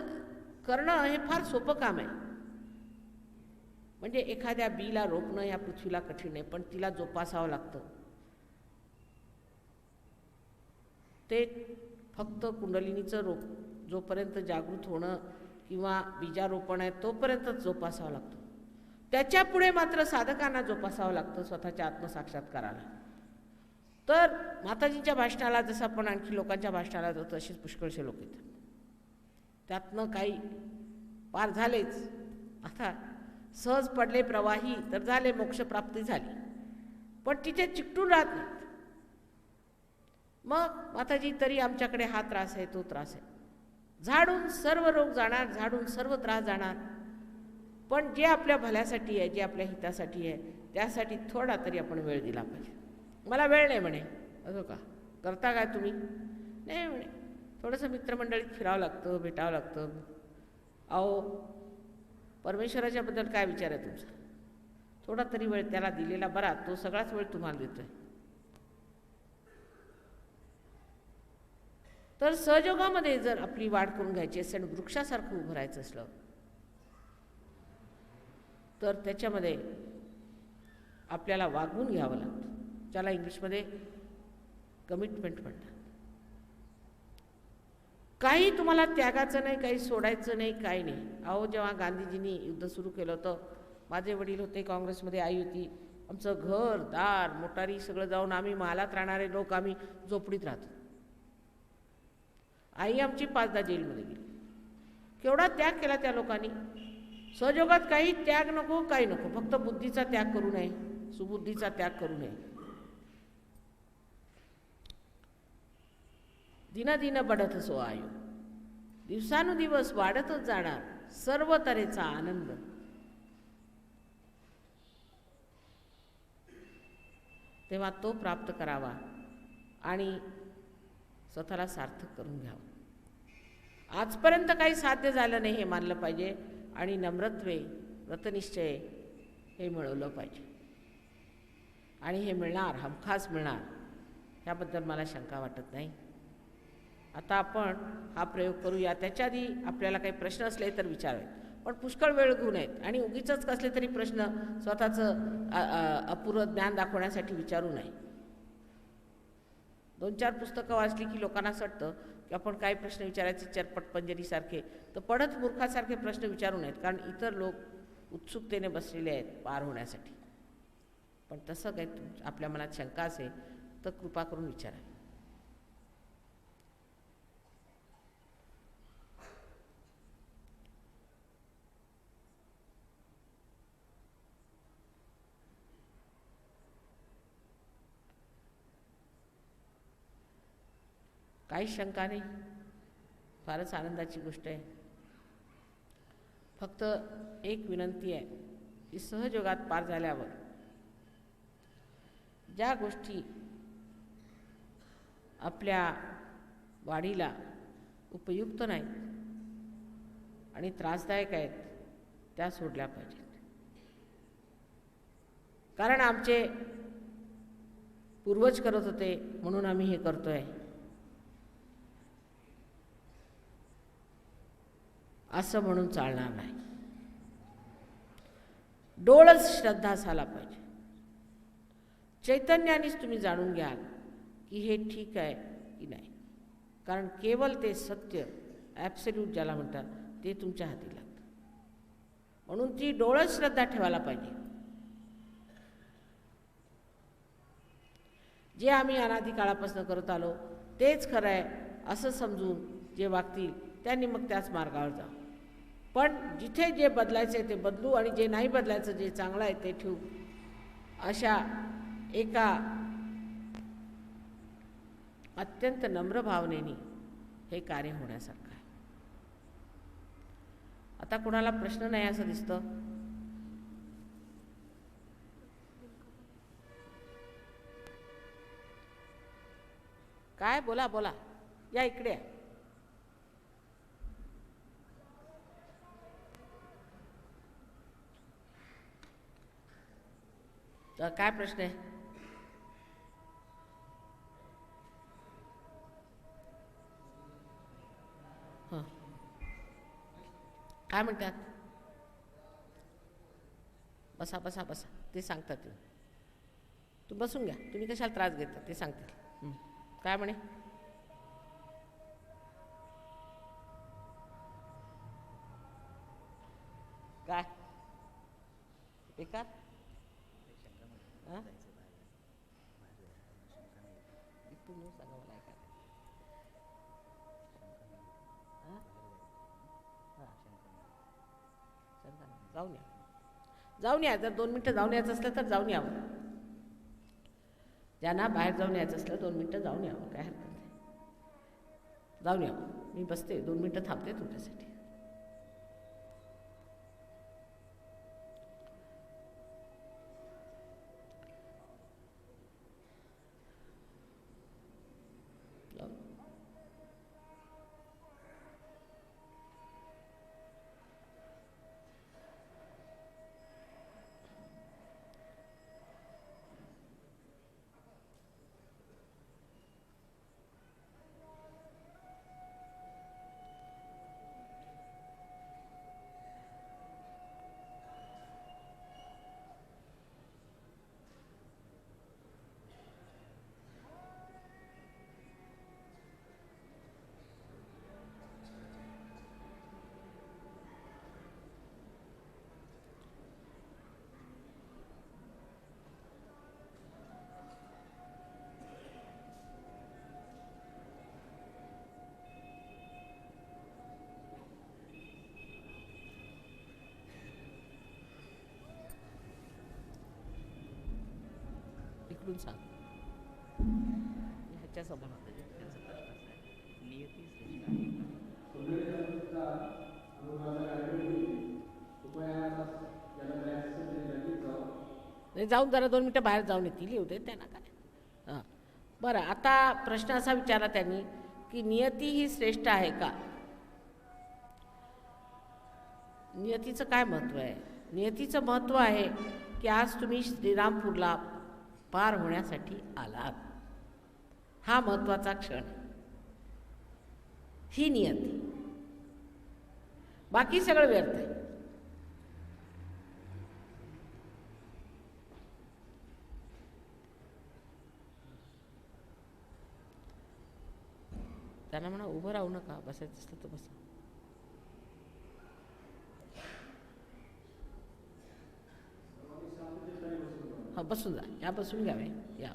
करणं हे फार सोपं काम आहे. म्हणजे एखाद्या बीला रोपणं या पृथ्वीला कठीण आहे, पण तिला जोपासावं लागतं. ते फक्त कुंडलिनीचं जोपर्यंत जागृत होणं किंवा बीजारोपण आहे तोपर्यंतच जोपासावं लागतं. त्याच्यापुढे मात्र साधकांना जोपासावं लागतं स्वतःच्या आत्मसाक्षात्काराला. तर माताजींच्या भाषणाला जसं आपण आणखी लोकांच्या भाषणाला जातो तशीच पुष्कळशे लोक येतात. त्यातनं काही पार झालेच, आता सहज पडले प्रवाही तर झाले, मोक्षप्राप्ती झाली, पण तिथे चिकटून राहत नाहीत. मग माताजी तरी आमच्याकडे हा त्रास आहे, तो त्रास आहे, झाडून सर्व रोग जाणार, झाडून सर्व त्रास जाणार. पण जे आपल्या भल्यासाठी आहे, जे आपल्या हितासाठी आहे, त्यासाठी थोडा तरी आपण वेळ दिला पाहिजे. मला वेळ नाही म्हणे, असं का करता काय तुम्ही? नाही म्हणे, थोडंसं मित्रमंडळीत फिरावं लागतं, भेटावं लागतं. अहो परमेश्वराच्याबद्दल काय विचार आहे तुमचा? थोडा तरी वेळ त्याला दिलेला बरा, तो सगळाच वेळ तुम्हाला देतोय. तर सहयोगामध्ये जर आपली वाढ करून घ्यायची असेल, वृक्षासारखं उभं राहायचं असलं तर त्याच्यामध्ये आपल्याला वागवून घ्यावं लागतं, ज्याला इंग्लिशमध्ये कमिटमेंट म्हणतात. काही तुम्हाला त्यागाचं नाही, काही सोडायचं नाही, काही नाही. अहो जेव्हा गांधीजींनी युद्ध सुरू केलं होतं, माझे वडील होते काँग्रेसमध्ये, आई होती, आमचं घर दार मोटारी सगळं जाऊन आम्ही महालात राहणारे लोक आम्ही झोपडीत राहतो. आई आमची 5दा जेलमध्ये गेली. केवढा त्याग केला त्या लोकांनी. सहयोगात काही त्याग नको, काही नको, फक्त बुद्धीचा त्याग करू नये, सुबुद्धीचा त्याग करू नये. दिन बढत सो आयु, दिवसानुदिवस वाढतच जाणार सर्व तऱ्हेचा आनंद. तेव्हा तो प्राप्त करावा आणि स्वतःला सार्थक करून घ्यावं. आजपर्यंत काही साध्य झालं नाही हे मानलं पाहिजे आणि नम्रत्वे व्रतनिश्चय हे मिळवलं पाहिजे. आणि हे मिळणार, हमखास मिळणार, ह्याबद्दल मला शंका वाटत नाही. आता आपण हा प्रयोग करूया. त्याच्या आधी आपल्याला काही प्रश्न असले तर विचारावेत, पण पुष्कळ वेळ घेऊ नयेत आणि उगीचच कसले तरी प्रश्न स्वतःचं अपुरं ज्ञान दाखवण्यासाठी विचारू नये. 2-4 पुस्तकं वाचली की लोकांना असं वाटतं की आपण काही प्रश्न विचारायचे चरपट पंजरीसारखे, तर पडत मूर्खासारखे प्रश्न विचारू नयेत, कारण इतर लोक उत्सुकतेने बसलेले आहेत पार होण्यासाठी. पण तसं काही आपल्या मनात शंका असेल तर कृपा करून विचारा. काही शंका नाही, फारच आनंदाची गोष्ट आहे. फक्त एक विनंती आहे की सहयोगात पार झाल्यावर ज्या गोष्टी आपल्या वाढीला उपयुक्त नाहीत आणि त्रासदायक आहेत त्या सोडल्या पाहिजेत. कारण आमचे पूर्वज करत होते म्हणून आम्ही हे करतोय असं म्हणून चालणार नाही. डोळस श्रद्धा झाला पाहिजे. चैतन्यानेच तुम्ही जाणून घ्याल की हे ठीक आहे की नाही. कारण केवळ ते सत्य, ॲब्सोल्यूट ज्याला म्हणतात, ते तुमच्या हाती लागतं. म्हणून ती डोळस श्रद्धा ठेवायला पाहिजे. जे आम्ही अनादी काळापासून करत आलो तेच खरं आहे असं समजून जे वागतील त्यांनी मग त्याच मार्गावर जा. पण जिथे जे बदलायचं आहे ते बदलू आणि जे नाही बदलायचं, जे चांगलं आहे ते ठेवू, अशा एका अत्यंत नम्र भावनेने हे कार्य होण्यासारखं आहे. आता कोणाला प्रश्न नाही असं दिसतं. काय? बोला बोला, या इकडे या. काय प्रश्न आहे? हां, काय म्हणतात? बसा बसा बसा, ते सांगतात. तू बसून घ्या, तुम्ही कशाला त्रास घेता ते सांगतील. काय म्हणे? काय बेकार? सांगा मला ऐका. जाऊन या, जाऊन या. जर 2 मिनटं जाऊन यायचं असलं तर जाऊन यावं. ज्यांना बाहेर जाऊन यायचं असलं 2 मिनटं जाऊन यावं, काय हरकत नाही. जाऊन यावं. मी बसते, 2 मिनटं थांबते तुमच्यासाठी. इकडून सांग. ह्याच्या समोर जाऊन जरा 2 मिनटं बाहेर जाऊन येतील, येऊ दे त्यांना काय. हां, बरं. आता प्रश्न असा विचारला त्यांनी की नियती ही श्रेष्ठ आहे का? नियतीचं काय महत्त्व आहे? नियतीचं महत्त्व आहे की आज तुम्ही श्रीरामपूरला पार होण्यासाठी आलात. हा महत्त्वाचा क्षण. ही नियती. बाकी सगळं व्यर्थ आहे. त्यांना म्हणा उभं राहू नका, बसायचं असलं तर बसा. हां, बसून जा. या बसून घ्यावे. या.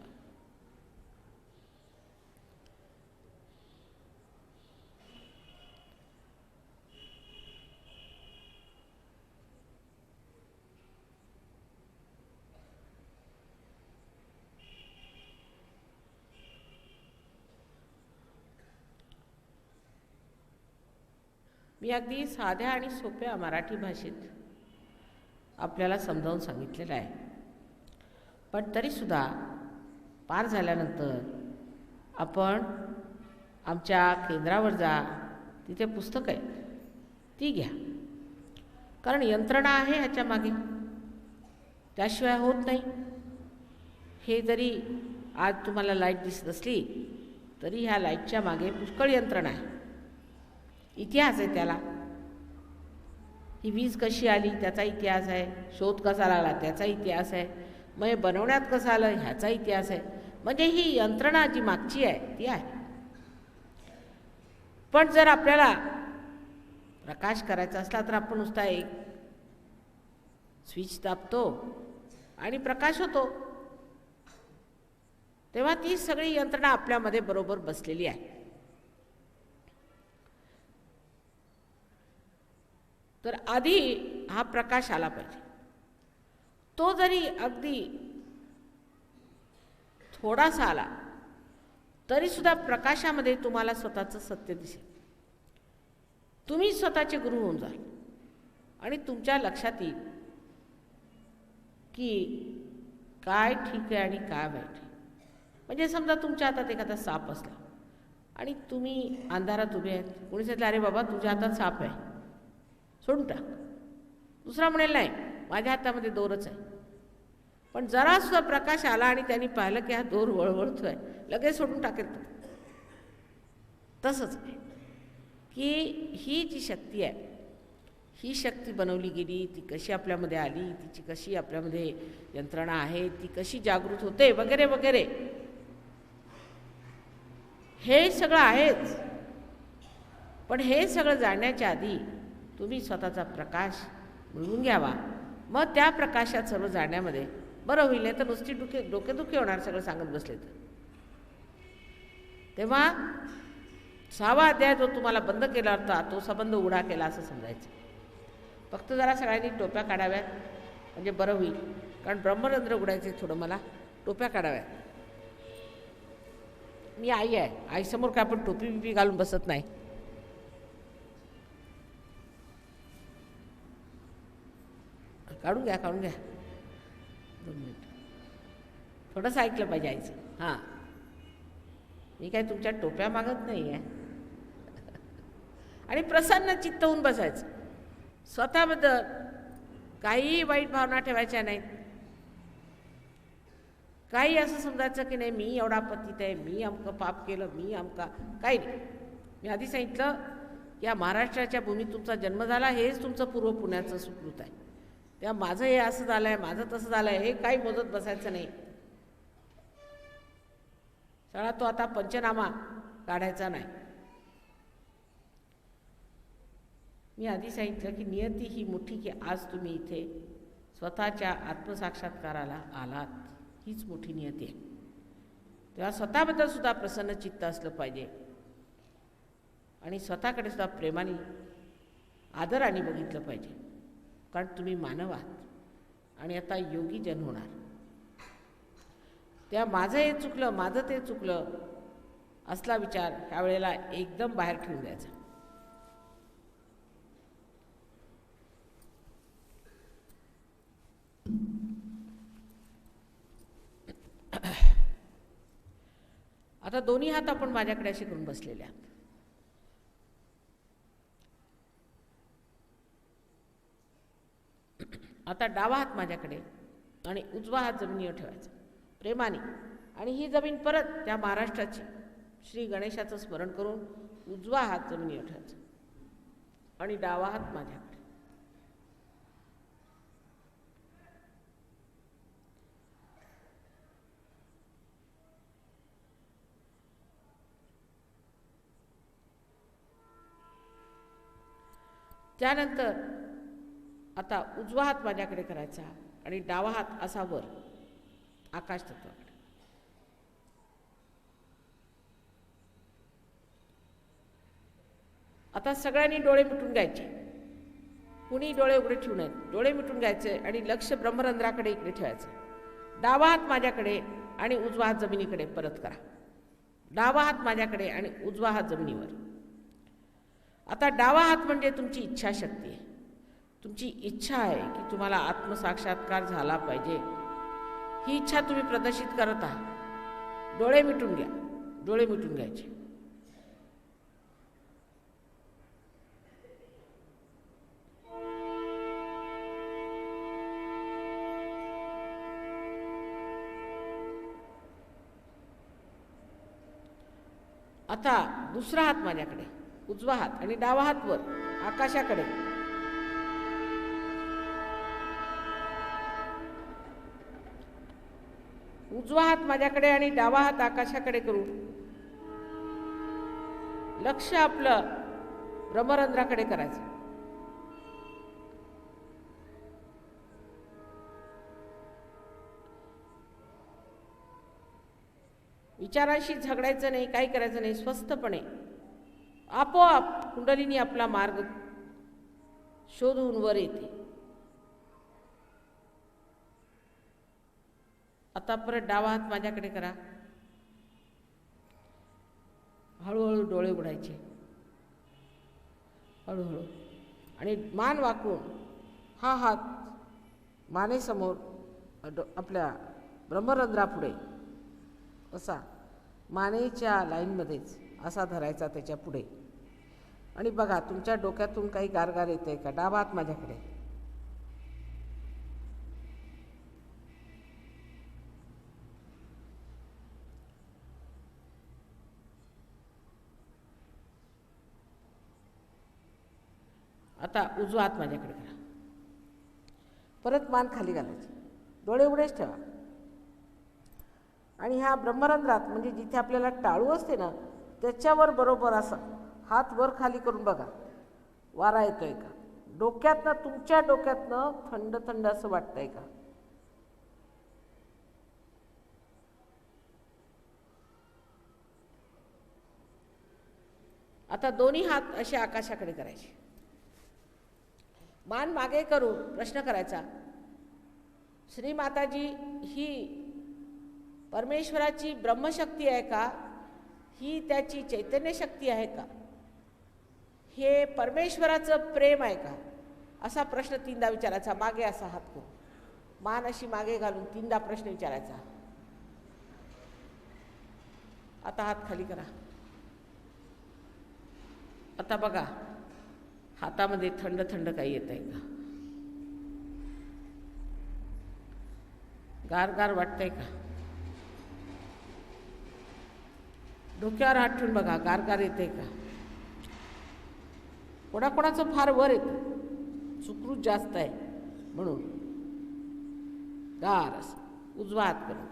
मी अगदी साध्या आणि सोप्या मराठी भाषेत आपल्याला समजावून सांगितलेलं आहे. पण तरीसुद्धा पार झाल्यानंतर आपण आमच्या केंद्रावर जा, तिथे पुस्तकं आहेत ती घ्या. कारण यंत्रणा आहे ह्याच्या मागे, त्याशिवाय होत नाही. हे जरी आज तुम्हाला लाईट दिसत असली तरी ह्या लाईटच्या मागे पुष्कळ यंत्रणा आहे, इतिहास आहे त्याला. ही वीज कशी आली त्याचा इतिहास आहे, शोध कसा लागला त्याचा इतिहास आहे, मग हे बनवण्यात कसं आलं ह्याचा इतिहास आहे. म्हणजे ही यंत्रणा जी मागची आहे ती आहे. पण जर आपल्याला प्रकाश करायचा असला तर आपण नुसता एक स्विच दाबतो आणि प्रकाश होतो. तेव्हा ती सगळी यंत्रणा आपल्यामध्ये बरोबर बसलेली आहे. तर आधी हा प्रकाश आला पाहिजे. तो जरी अगदी थोडासा आला तरी सुद्धा प्रकाशामध्ये तुम्हाला स्वतःचं सत्य दिसेल. तुम्ही स्वतःचे गुरु होऊन जाल आणि तुमच्या लक्षात येईल की काय ठीक आहे आणि काय वाईट आहे. म्हणजे समजा तुमच्या हातात एखादा साप असला आणि तुम्ही अंधारात उभे आहेत. कोणी सांगितलं अरे बाबा तुझ्या हातात साप आहे, सोडून टाक. दुसरा म्हणेल नाही माझ्या हातामध्ये दोरच आहे. पण जरा सुद्धा प्रकाश आला आणि त्यांनी पाहिलं की हा दोर वळवळतोय, लगेच सोडून टाकेल तो. तसंच आहे की ही जी शक्ती आहे, ही शक्ती बनवली गेली, ती कशी आपल्यामध्ये आली, तिची कशी आपल्यामध्ये यंत्रणा आहे, ती कशी जागृत होते वगैरे वगैरे, हे सगळं आहेच. पण हे सगळं जाणण्याच्या आधी तुम्ही स्वतःचा प्रकाश मिळवून घ्यावा. मग त्या प्रकाशात सर्व जाण्यामध्ये बरं होईल. नाही तर नुसती डोकेदुखी होणार सगळं सांगत बसले तर. तेव्हा 6वा अध्याय जो तुम्हाला बंद केला होता तो संबंध उघडा केला असं समजायचं. फक्त जरा सगळ्यांनी टोप्या काढाव्यात म्हणजे बरं होईल. कारण ब्रह्मरंध्र उघडायचे थोडं मला, टोप्या काढाव्यात. मी आई आहे, आईसमोर काय आपण टोपी बिपी घालून बसत नाही. काढून घ्या 2 मिनिट. थोडंसं ऐकलं पाहिजे आईचं. हां, मी काय तुमच्या टोप्या मागत नाही आहे. आणि प्रसन्न चित्त होऊन बसायचं. स्वतःबद्दल काही वाईट भावना ठेवायच्या नाहीत. काही असं समजायचं की नाही मी एवढा पतित आहे, मी अमकं पाप केलं, मी अमका, काही नाही. मी आधी सांगितलं की या महाराष्ट्राच्या भूमीत तुमचा जन्म झाला, हेच तुमचं पूर्व पुण्याचं सुकृत आहे. तेव्हा माझं हे असं झालं आहे, माझं तसं झालं आहे, हे काही मोजत बसायचं नाही. सगळा तो आता पंचनामा काढायचा नाही. मी आधी सांगितलं की नियती ही मोठी की आज तुम्ही इथे स्वतःच्या आत्मसाक्षात्काराला आलात, हीच मोठी नियती आहे. तेव्हा स्वतःबद्दल सुद्धा प्रसन्न चित्त असलं पाहिजे आणि स्वतःकडे सुद्धा प्रेमाने आदराने बघितलं पाहिजे. कारण तुम्ही मानव आहात आणि आता योगी जन होणार. तेव्हा माझं हे चुकलं, माझं ते चुकलं असला विचार ह्यावेळेला एकदम बाहेर ठेवून द्यायचा. आता दोन्ही हात आपण माझ्याकडे असे करून बसलेले आहात. आता डावा हात माझ्याकडे आणि उजवा हात जमिनीवर ठेवायचा प्रेमाने. आणि ही जमीन परत त्या महाराष्ट्राची श्री गणेशाचं स्मरण करून उजवा हात जमिनीवर ठेवायचा आणि डावा हात माझ्याकडे. त्यानंतर आता उजवा हात माझ्याकडे करायचा आणि डावा हात असा वर आकाश तत्वाकडे. आता सगळ्यांनी डोळे मिटून घ्यायचे, कुणी डोळे उघडे ठेवू नयेत. डोळे मिटून घ्यायचे आणि लक्ष ब्रह्मरंध्राकडे इकडे ठेवायचं. डावा हात माझ्याकडे आणि उजवा हात जमिनीकडे परत करा. डावा हात माझ्याकडे आणि उजवा हात जमिनीवर. आता डावा हात म्हणजे तुमची इच्छाशक्ती आहे. तुमची इच्छा आहे की तुम्हाला आत्मसाक्षात्कार झाला पाहिजे. ही इच्छा तुम्ही प्रदर्शित करत आहात. डोळे मिटून घ्या, डोळे मिटून घ्यायचे. आता दुसरा हात माझ्याकडे, उजवा हात आणि डावा हात वर आकाशाकडे. उजवा हात माझ्याकडे आणि डावा हात आकाशाकडे करून लक्ष आपलं ब्रह्मरंध्राकडे करायचं. विचारांशी झगडायचं नाही, काही करायचं नाही. स्वस्थपणे आपोआप कुंडलिनी आपला मार्ग शोधून वर येते. आता परत डावा हात माझ्याकडे करा. हळूहळू डोळे उघडायचे, हळूहळू, आणि मान वाकून हा हात मानेसमोर आपल्या ब्रह्मरंध्रापुढे असा मानेच्या लाईनमध्येच असा धरायचा त्याच्या पुढे. आणि बघा तुमच्या डोक्यातून काही गारगार येत आहे का? डावा हात माझ्याकडे. आता उजवा हात माझ्याकडे करा. परत मान खाली घालायची, डोळे उघडेच ठेवा. आणि ह्या ब्रह्मरंध्रात म्हणजे जिथे आपल्याला टाळू असते ना त्याच्यावर बरोबर असा हात वर खाली करून बघा वारा येतोय का. डोक्यातनं, तुमच्या डोक्यातनं थंड थंड असं वाटतंय का? आता दोन्ही हात असे आकाशाकडे करायचे. मान मागे करून प्रश्न करायचा, श्री माताजी ही परमेश्वराची ब्रह्मशक्ती आहे का? ही त्याची चैतन्य शक्ती आहे का? हे परमेश्वराचं प्रेम आहे का? असा प्रश्न 3दा विचारायचा. मागे असा हात करून मान अशी मागे घालून 3दा प्रश्न विचारायचा. आता हात खाली करा. आता बघा हातामध्ये थंड थंड काही येत आहे का? गार वाटतंय का? डोक्यावर हात ठेवून बघा गार येते का? कोणाकोणाचं फार वर येतं, सुकृत जास्त आहे म्हणून गार असं. उजवा हात करून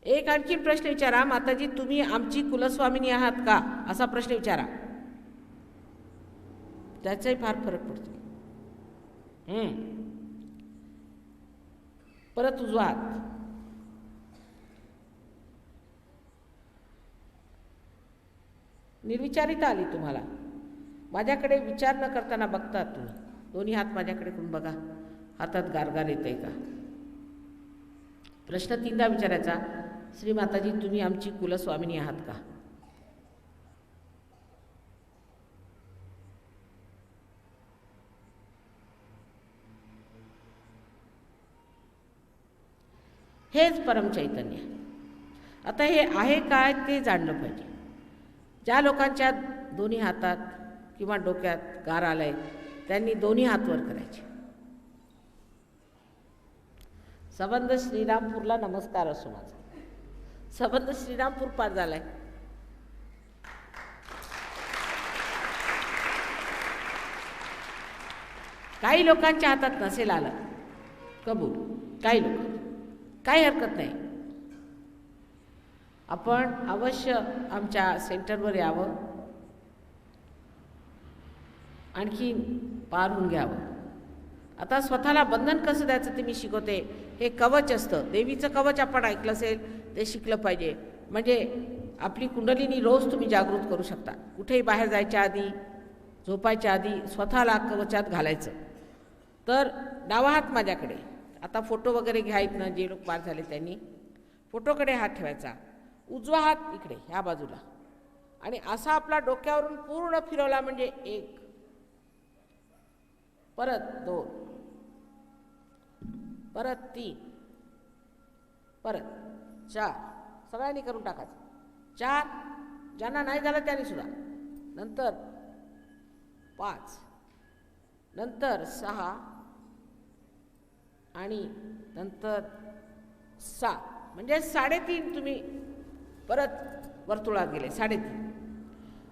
एक आणखी प्रश्न विचारा, माताजी तुम्ही आमची कुलस्वामिनी आहात का? असा प्रश्न विचारा. त्याचाही फार फरक पडतो. परत उजवा हात. निर्विचारिता आली तुम्हाला. माझ्याकडे विचार न करताना बघतात तुम्ही. दोन्ही हात माझ्याकडे करून बघा हातात गारगार येतंय का? प्रश्न 3दा विचारायचा, श्री माताजी तुम्ही आमची कुलस्वामिनी आहात का? हेच परमचैतन्य. आता हे आहे काय ते जाणलं पाहिजे. ज्या लोकांच्या दोन्ही हातात किंवा डोक्यात गार आलाय त्यांनी दोन्ही हात वर करायचे. संबंध श्रीरामपूरला नमस्कार असो माझा. संबंध श्रीरामपूर पार झालाय. काही लोकांच्या हातात नसेल आलं कबूल, काही लोक, काही हरकत नाही. आपण अवश्य आमच्या सेंटरवर यावं, आणखी पार होऊन घ्यावं. आता स्वतःला बंधन कसं द्यायचं ते मी शिकवते. हे कवच असतं, देवीचं कवच आपण ऐकलं असेल ते शिकलं पाहिजे. म्हणजे आपली कुंडलिनी रोज तुम्ही जागृत करू शकता. कुठेही बाहेर जायच्या आधी, झोपायच्या आधी स्वतःला कवचात घालायचं. तर डावा हात माझ्याकडे. आता फोटो वगैरे घ्यायत ना, जे लोक पार झाले त्यांनी फोटोकडे हात ठेवायचा. उजवा हात इकडे ह्या बाजूला आणि असा आपला डोक्यावरून पूर्ण फिरवला म्हणजे 1, परत 2, परत 3, परत 4. सगळ्यांनी करून टाकायचं. 4, ज्यांना नाही झालं त्यांनी सुद्धा. नंतर 5, नंतर 6 आणि नंतर 7. म्हणजे 3.5 तुम्ही परत वर्तुळात गेले. 3.5.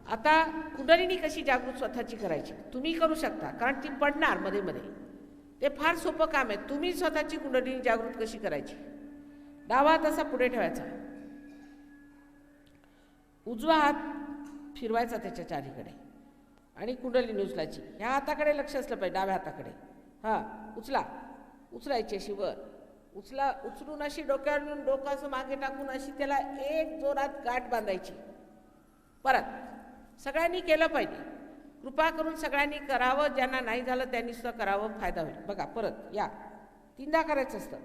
आता कुंडलिनी कशी जागृत स्वतःची करायची तुम्ही करू शकता, कारण ती पडणार मध्ये मध्ये. ते फार सोपं काम आहे. तुम्ही स्वतःची कुंडलिनी जागृत कशी करायची. डावा हात असा पुढे ठेवायचा, उजवा हात फिरवायचा त्याच्या चारीकडे आणि कुंडलिनी उचलायची. ह्या हाताकडे लक्ष असलं पाहिजे, डाव्या हाताकडे. हां, उचलायची अशी वर. उचलून अशी डोक्यावर येऊन डोकं असं मागे टाकून अशी त्याला एक जोरात गाठ बांधायची. परत सगळ्यांनी केलं पाहिजे, कृपा करून सगळ्यांनी करावं. ज्यांना नाही झालं त्यांनी सुद्धा करावं, फायदा होईल. बघा, परत या 3दा करायचं असतं.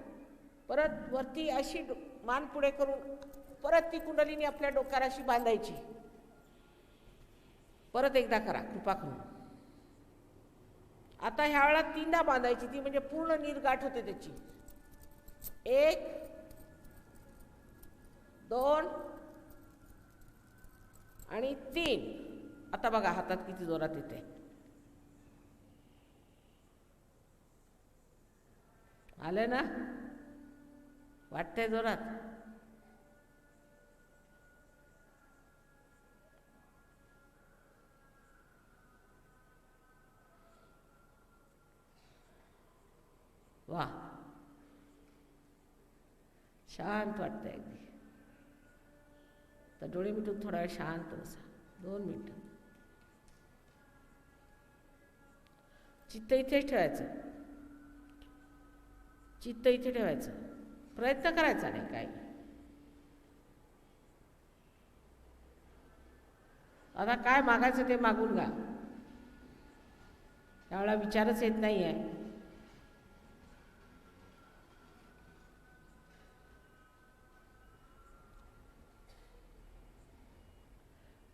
परत वरती अशी मान पुढे करून परत ती कुंडलिनी आपल्या डोक्यावर अशी बांधायची. परत एकदा करा कृपा करून. आता ह्या वेळा 3दा बांधायची, ती म्हणजे पूर्ण निर्गाठ होते त्याची. 1 2 आणि 3. आता बघा हातात किती जोरात येते. आलं ना? वाटतंय जोरात? वा, शांत वाटतंय अगदी. तर डोळे मिटून थोडा वेळ शांत बसा, 2 मिनिटं. चित्त इथेच ठेवायचं, चित्त इथे ठेवायचं. प्रयत्न करायचा नाही काय. आता काय मागायचं ते मागून घ्या. त्यावेळेला विचारच येत नाही आहे.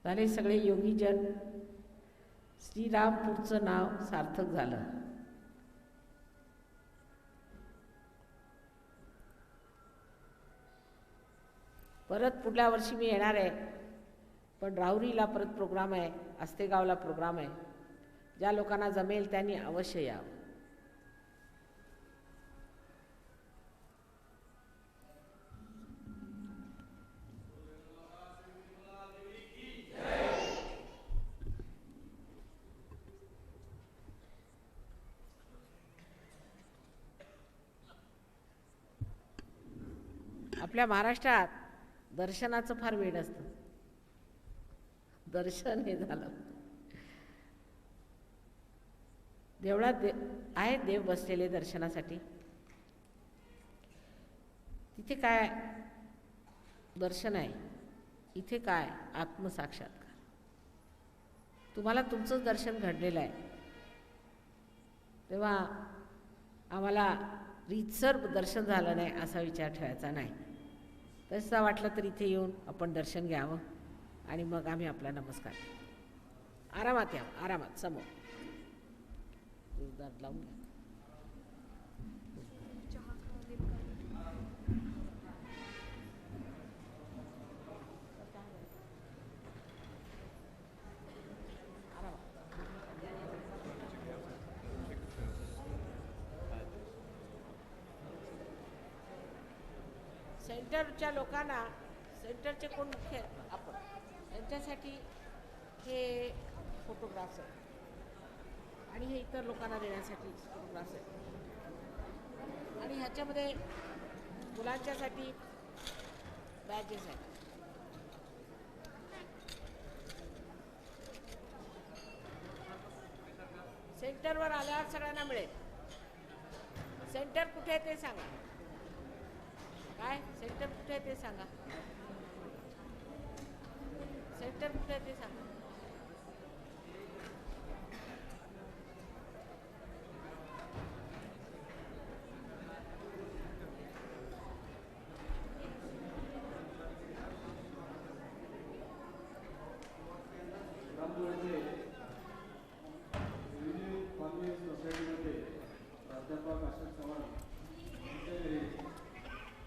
झाले सगळे योगीजन. श्रीरामपूरचं नाव सार्थक झालं. परत पुढल्या वर्षी मी येणार आहे, पण राहुरीला परत प्रोग्राम आहे, आस्तेगावला प्रोग्राम आहे. ज्या लोकांना जमेल त्यांनी अवश्य यावं. आपल्या महाराष्ट्रात दर्शनाचं फार वेड असतं. दर्शन हे झालं. देवळात आहेत देव बसलेले दर्शनासाठी. तिथे काय दर्शन आहे, इथे काय आत्मसाक्षात्कार. तुम्हाला तुमचंच दर्शन घडलेलं आहे, तेव्हा आम्हाला रीतसर दर्शन झालं नाही असा विचार ठेवायचा नाही. तसं वाटलं तर इथे येऊन आपण दर्शन घ्यावं आणि मग आम्ही आपला नमस्कार. आरामात यावं, आरामात समोर लावून घ्या. सेंटरच्या लोकांना, सेंटरचे कोण मुख्य आहेत आपण, त्यांच्यासाठी हे फोटोग्राफ्स आहेत आणि हे इतर लोकांना देण्यासाठी फोटोग्राफ्स आहेत. आणि ह्याच्यामध्ये मुलांच्यासाठी बॅजेस आहेत. सेंटरवर आल्यावर सगळ्यांना मिळेल. सेंटर कुठे आहे ते सांगा. काय सेंटर कुठे आहे ते सांगा. सेंटर कुठे आहे ते सांगा.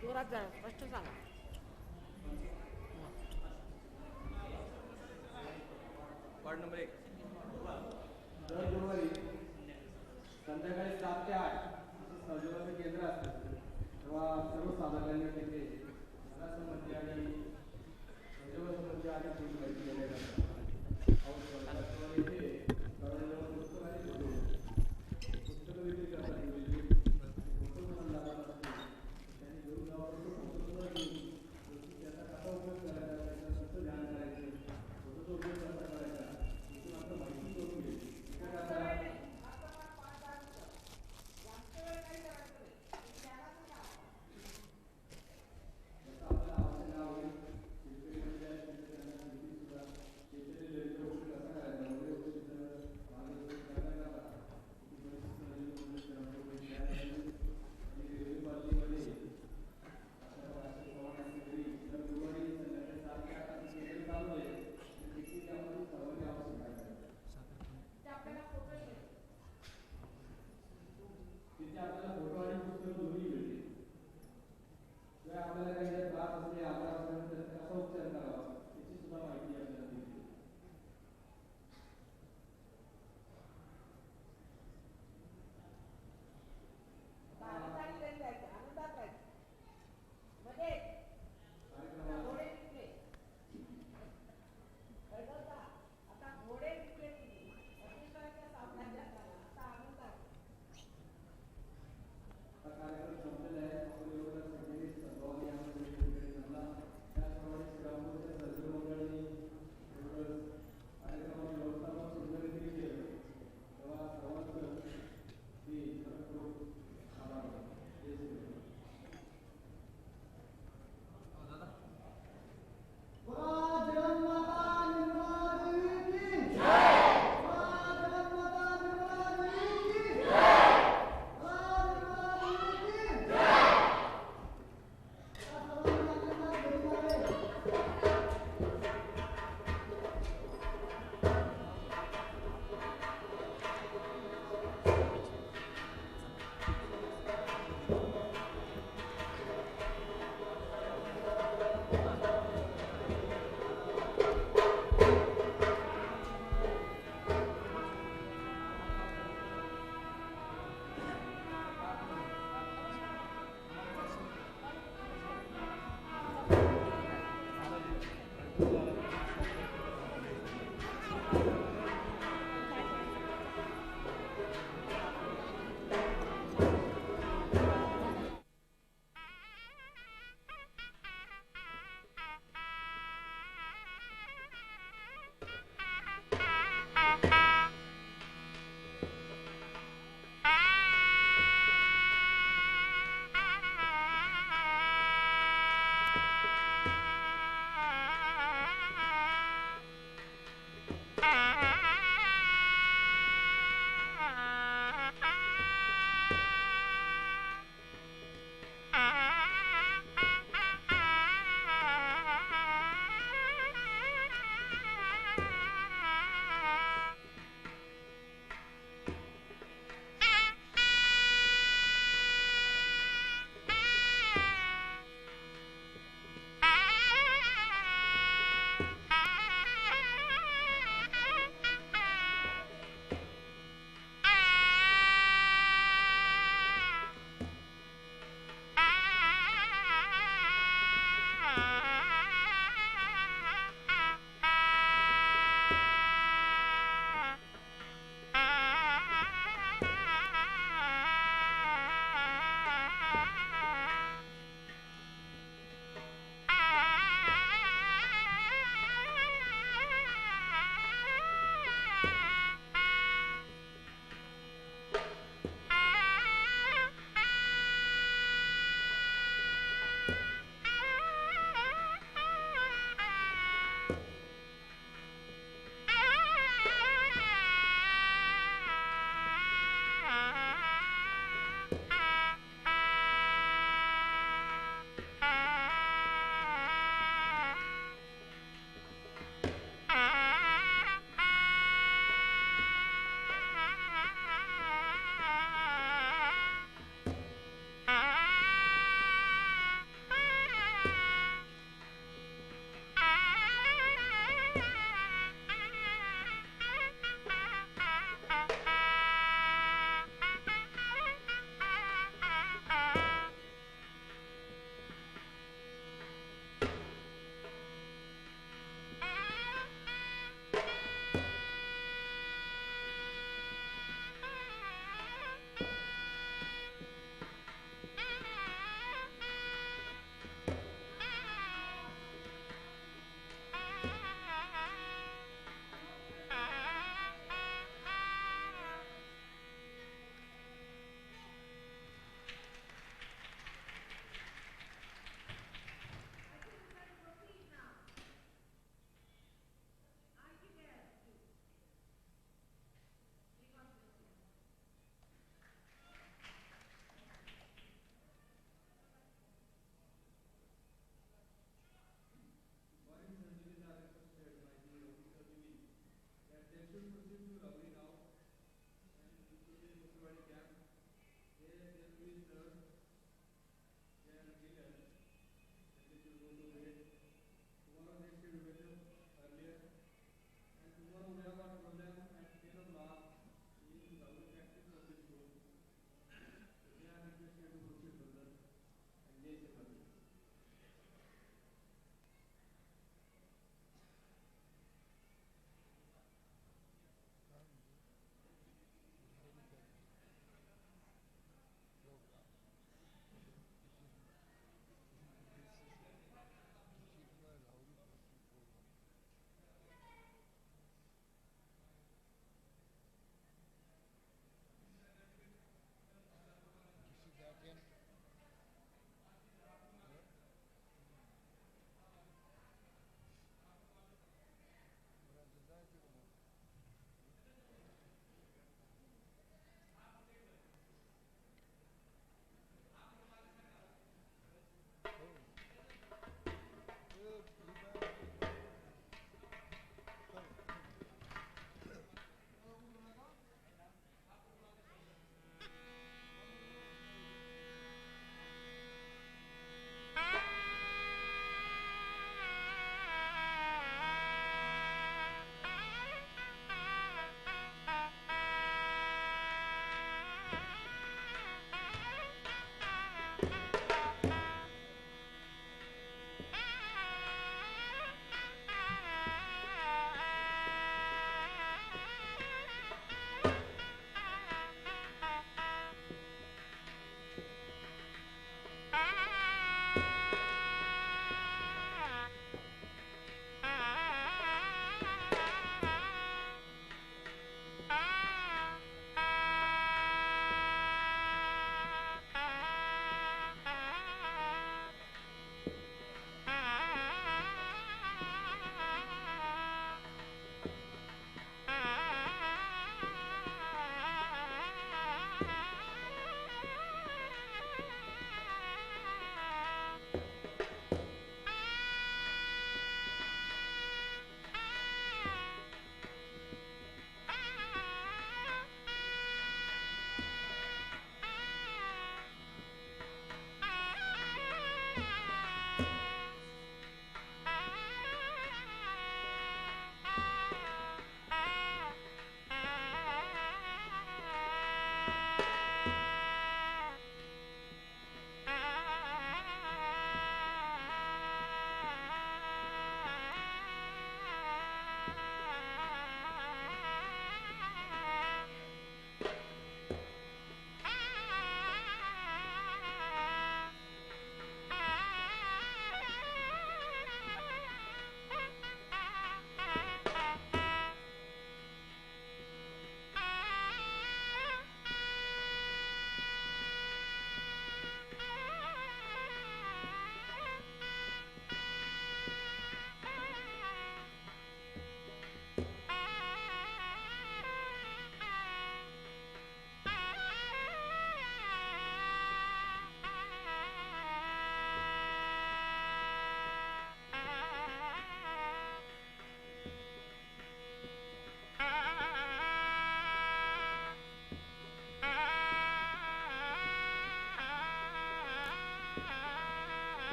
जोरात जरा स्पष्ट सांगा. Ward number 1. दर गुरुवारी संध्याकाळी 7 ते 8 असं सहयोगाचं केंद्र असतं. तेव्हा सर्व साधकांनी तिथे मनासंबंधी आणि सहयोगासंबंधी आणि पूर्ण माहिती दिल्या जातात. इथे पुस्तक आणि पुस्तकं विक्री करतात. त्यांनी घेऊन जावं, त्याचा कसा उपयोग करायचा, त्याचा कसं ध्यान करायचं, फोटोचा उपयोग कसा करायचा, याची मात्र माहिती करून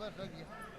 Basta aqui.